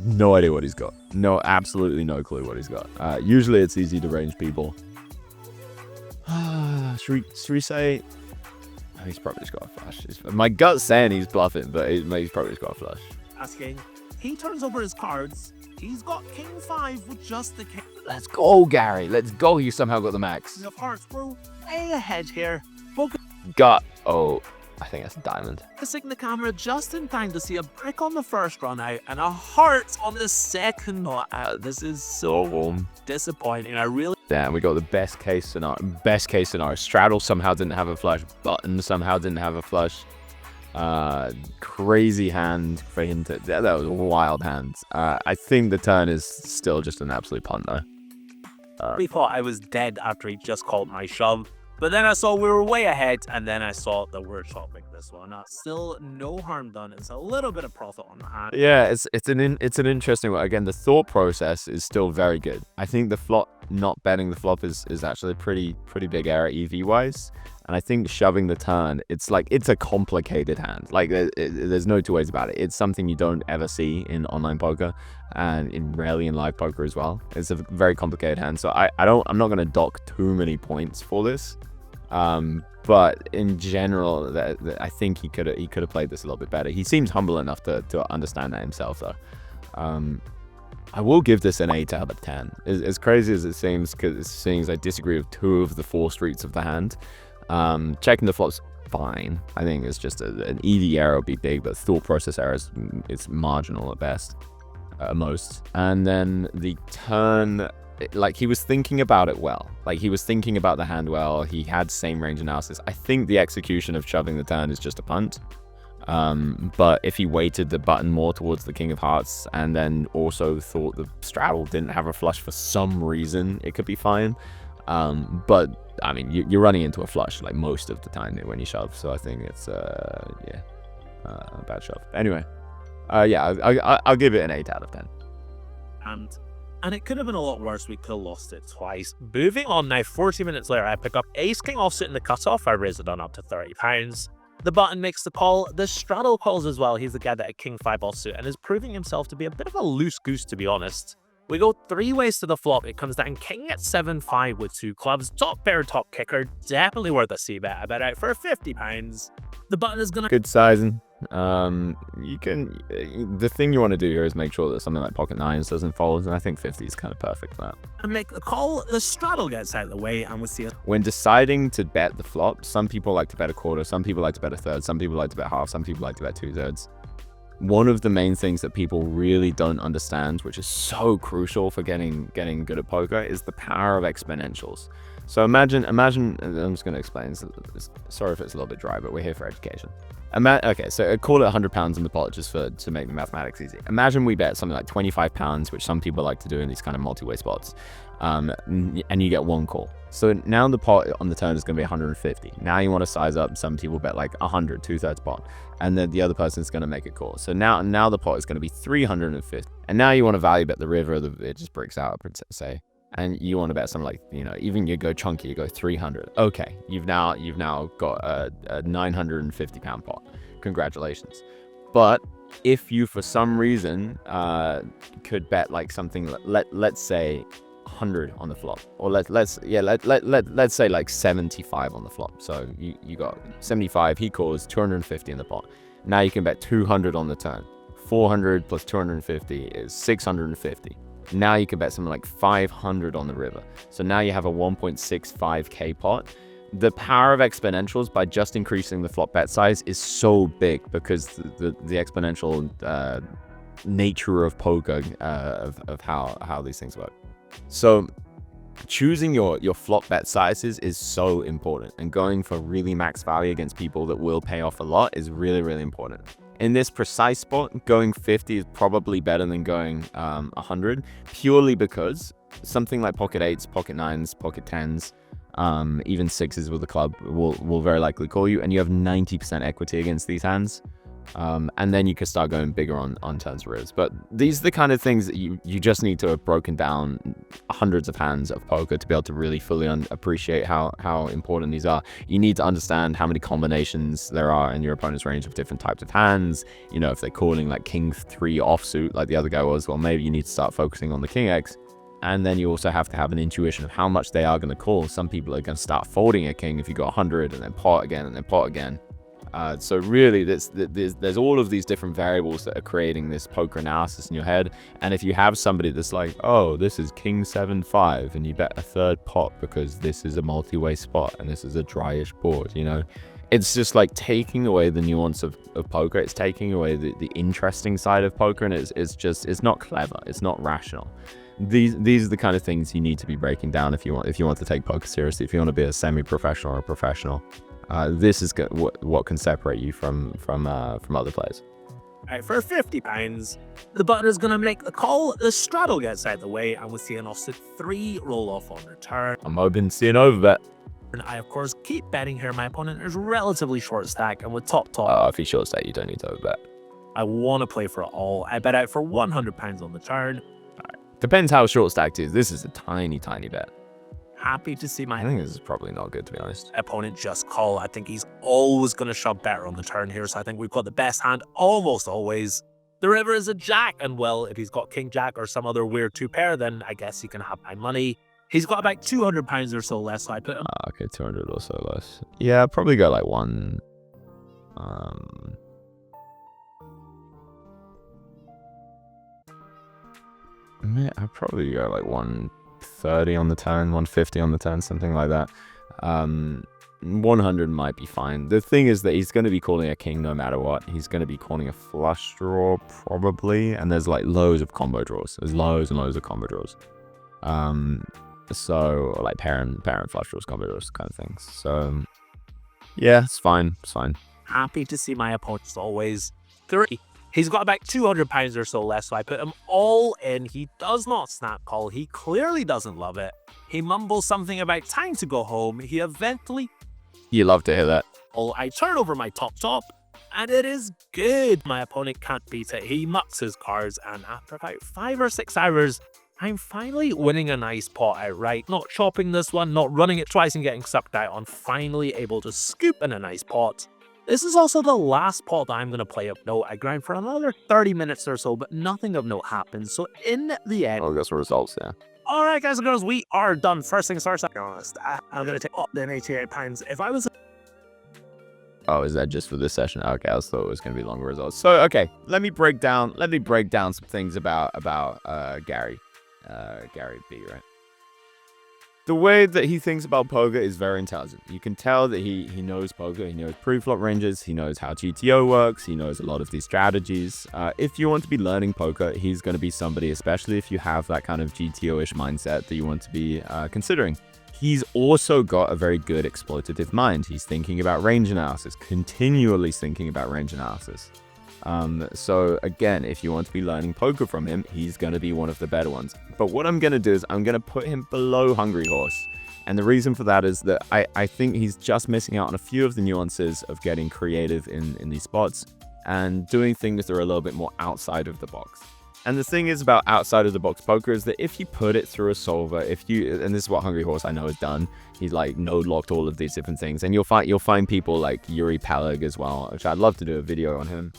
No idea what he's got. No, absolutely no clue what he's got. Usually it's easy to range people. Should we say? Oh, he's probably just got a flush. My gut's saying he's bluffing, but he's probably just got a flush. Asking. He turns over his cards. He's got king 5 with just the king. Let's go, Gary. Let's go. You somehow got the max. Of hearts, bro. Way ahead here. Gut. Oh, I think that's a diamond. Focusing the camera just in time to see a brick on the first run out and a heart on the second not out. This is so disappointing. I really. Damn, we got the best case scenario. Best case scenario. Straddle somehow didn't have a flush. Button somehow didn't have a flush. Crazy hand for him to. That was a wild hand. I think the turn is still just an absolute punt though. We thought I was dead after he just called my shove. But then I saw we were way ahead, and then I saw that we're chopping this one up. Still, no harm done. It's a little bit of profit on the hand. Yeah, it's an interesting one. Again, the thought process is still very good. I think the flop, not betting the flop is actually a pretty big error EV wise. And I think shoving the turn, it's a complicated hand. Like there's no two ways about it. It's something you don't ever see in online poker, and rarely in live poker as well. It's a very complicated hand. So I'm not gonna dock too many points for this. But in general, I think he could have played this a little bit better. He seems humble enough to understand that himself, though. I will give this an 8 out of 10. As crazy as it seems, because it seems I disagree with 2 of the 4 streets of the hand. Checking the flop's fine. I think it's just an EV error would be big, but thought process error is marginal at best, at most. And then the turn. Like, he was thinking about it well. Like, he was thinking about the hand well. He had same range analysis. I think the execution of shoving the turn is just a punt. But if he weighted the button more towards the king of hearts and then also thought the straddle didn't have a flush for some reason, it could be fine. But I mean, you're running into a flush like most of the time when you shove. So I think it's a bad shove. Anyway, I'll give it an 8 out of 10. And it could have been a lot worse. We could have lost it twice. Moving on now, 40 minutes later, I pick up ace king offsuit in the cutoff. I raise it on up to £30. The button makes the call. The straddle calls as well. He's the guy that had king 5 offsuit and is proving himself to be a bit of a loose goose, to be honest. We go 3 ways to the flop. It comes down king at 7-5 with 2 clubs. Top pair, top kicker. Definitely worth a c-bet. I bet out for £50. The button is gonna. Good sizing. You can. The thing you want to do here is make sure that something like pocket 9s doesn't fold, and I think 50 is kind of perfect for that. And make the call. The straddle gets out of the way, and we see it. When deciding to bet the flop, some people like to bet a quarter, some people like to bet a third, some people like to bet half, some people like to bet 2/3. One of the main things that people really don't understand, which is so crucial for getting good at poker, is the power of exponentials. So imagine, I'm just going to explain. Sorry if it's a little bit dry, but we're here for education. Okay, so call it £100 in the pot just to make the mathematics easy. Imagine we bet something like £25, which some people like to do in these kind of multi-way spots, and you get 1 call. So now the pot on the turn is going to be 150. Now you want to size up. Some people bet like 100, 2/3 pot, and then the other person is going to make a call. So now the pot is going to be 350, and now you want to value bet the river. It just breaks out, say. And you want to bet something like, even you go chunky, you go 300. Okay, you've now got a £950 pot. Congratulations. But if you for some reason could bet like something, let's say 100 on the flop, or let's say like 75 on the flop. So you got 75, he calls 250 in the pot. Now you can bet 200 on the turn. 400 plus 250 is 650. Now you can bet something like 500 on the river. So now you have a 1.65k pot. The power of exponentials by just increasing the flop bet size is so big, because the exponential nature of poker, of how these things work. So choosing your flop bet sizes is so important, and going for really max value against people that will pay off a lot is really, really important. In this precise spot, going 50 is probably better than going 100, purely because something like pocket 8s, pocket 9s, pocket 10s, even 6s with the club will very likely call you, and you have 90% equity against these hands. And then you can start going bigger on turns rivers. But these are the kind of things that you just need to have broken down hundreds of hands of poker to be able to really fully appreciate how important these are. You need to understand how many combinations there are in your opponent's range of different types of hands. You know, if they're calling like king 3 offsuit like the other guy was, well, maybe you need to start focusing on the king X. And then you also have to have an intuition of how much they are going to call. Some people are going to start folding a king if you got 100 and then pot again and then pot again. So really, there's all of these different variables that are creating this poker analysis in your head. And if you have somebody that's like, oh, this is king 7-5, and you bet a third pot because this is a multi-way spot and this is a dryish board, you know, it's just like taking away the nuance of poker. It's taking away the interesting side of poker, and it's not clever. It's not rational. These are the kind of things you need to be breaking down if you want to take poker seriously. If you want to be a semi-professional or a professional. This is what can separate you from other players. Right, for £50, the button is going to make the call. The straddle gets out of the way, and we see an offsuit 3 roll off on the turn. I'm hoping to see an overbet. And I, of course, keep betting here. My opponent is relatively short stack, and with top. If he's short stack, you don't need to overbet. I want to play for it all. I bet out for £100 on the turn. Depends how short stacked is. This is a tiny bet. Happy to see I my think this is probably not good, to be honest. opponent just call. I think he's always going to shove better on the turn here, so I think we've got the best hand almost always. The river is a jack, and well, if he's got king jack or some other weird 2-pair, then I guess he can have my money. He's got about £200 or so less, so I put him. Okay, 200 or so less. Yeah, I'd probably go like one. I'd probably go like 130 on the turn, 150 on the turn, something like that. 100 might be fine. The thing is that he's going to be calling a king no matter what. He's going to be calling a flush draw probably, and there's like loads of combo draws. There's loads and loads of combo draws. So like pair and flush draws, combo draws, kind of things. So yeah, it's fine. Happy to see my opponent as always. 3. He's got about £200 or so less, so I put him all in. He does not snap call. He clearly doesn't love it. He mumbles something about time to go home. He eventually... You love to hear that. I turn over my top, and it is good. My opponent can't beat it. He mucks his cards, and after about 5 or 6 hours, I'm finally winning a nice pot outright. Not chopping this one, not running it twice and getting sucked out. I'm finally able to scoop in a nice pot. This is also the last pot that I'm going to play of note. I grind for another 30 minutes or so, but nothing of note happens. So in the end... I'll get some results, yeah. Alright guys and girls, we are done. First things first, I'm going to take up them £88. If I was... Oh, is that just for this session? Okay, I thought it was going to be longer results. So, okay, let me break down some things about Gary. Gary B, right? The way that he thinks about poker is very intelligent. You can tell that he knows poker. He knows pre-flop ranges. He knows how GTO works. He knows a lot of these strategies. If you want to be learning poker, he's going to be somebody, especially if you have that kind of GTO-ish mindset that you want to be considering. He's also got a very good exploitative mind. He's thinking about range analysis, continually thinking about range analysis. So again, if you want to be learning poker from him, he's going to be one of the better ones. But what I'm going to do is I'm going to put him below Hungry Horse. And the reason for that is that I think he's just missing out on a few of the nuances of getting creative in these spots and doing things that are a little bit more outside of the box. And the thing is about outside of the box poker is that if you put it through a solver, and this is what Hungry Horse I know has done, he's like node locked all of these different things. And you'll find people like Yuri Pelag as well, which I'd love to do a video on him.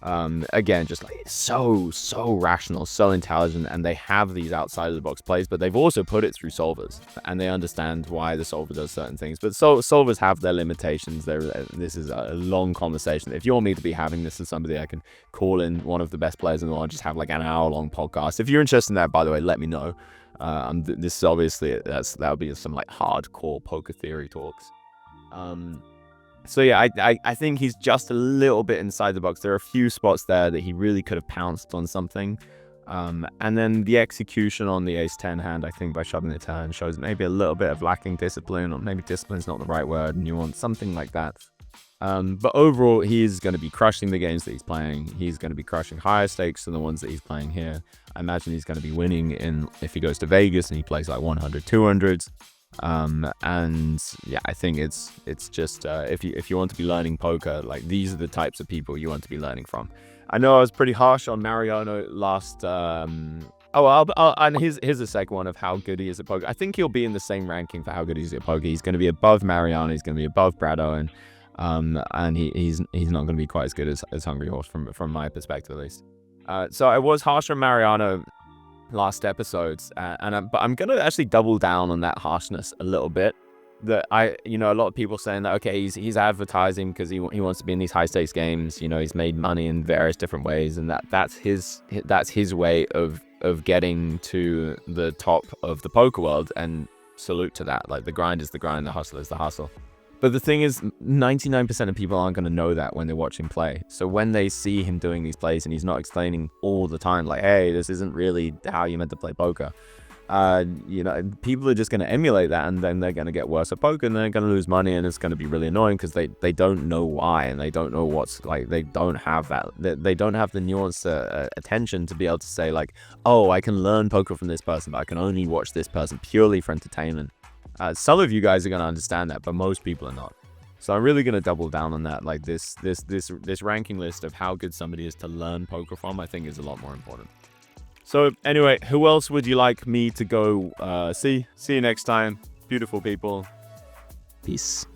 Again, just like so rational, so intelligent, and they have these outside of the box plays, but they've also put it through solvers, and they understand why the solver does certain things. But solvers have their limitations. This is a long conversation. If you want me to be having this with somebody, I can call in one of the best players in the world, just have like an hour-long podcast. If you're interested in that, by the way, let me know. This is obviously that'll be some like hardcore poker theory talks. So yeah, I think he's just a little bit inside the box. There are a few spots there that he really could have pounced on something. And then the execution on the ace-10 hand, I think by shoving the turn shows maybe a little bit of lacking discipline, or maybe discipline's not the right word, nuance, something like that. But overall, he's going to be crushing the games that he's playing. He's going to be crushing higher stakes than the ones that he's playing here. I imagine he's going to be winning if he goes to Vegas and he plays like 100, 200s. And yeah, I think it's just if you want to be learning poker, like these are the types of people you want to be learning from. I know I was pretty harsh on Mariano last. And here's a second one of how good he is at poker. I think he'll be in the same ranking for how good he is at poker. He's going to be above Mariano. He's going to be above Brad Owen. And he's not going to be quite as good as Hungry Horse from my perspective at least. So I was harsh on Mariano last episodes, but I'm gonna actually double down on that harshness a little bit. That a lot of people saying that okay, he's advertising because he wants to be in these high stakes games. He's made money in various different ways, and that's his way of getting to the top of the poker world. And salute to that. Like the grind is the grind, the hustle is the hustle. But the thing is, 99% of people aren't going to know that when they're watching play. So when they see him doing these plays and he's not explaining all the time, like, hey, this isn't really how you meant to play poker. People are just going to emulate that, and then they're going to get worse at poker, and they're going to lose money, and it's going to be really annoying because they don't know why, and they don't know what's like. They don't have that. They don't have the nuanced attention to be able to say like, oh, I can learn poker from this person, but I can only watch this person purely for entertainment. Some of you guys are going to understand that, but most people are not. So I'm really going to double down on that. Like this ranking list of how good somebody is to learn poker from, I think is a lot more important. So anyway, who else would you like me to go see? See you next time. Beautiful people. Peace.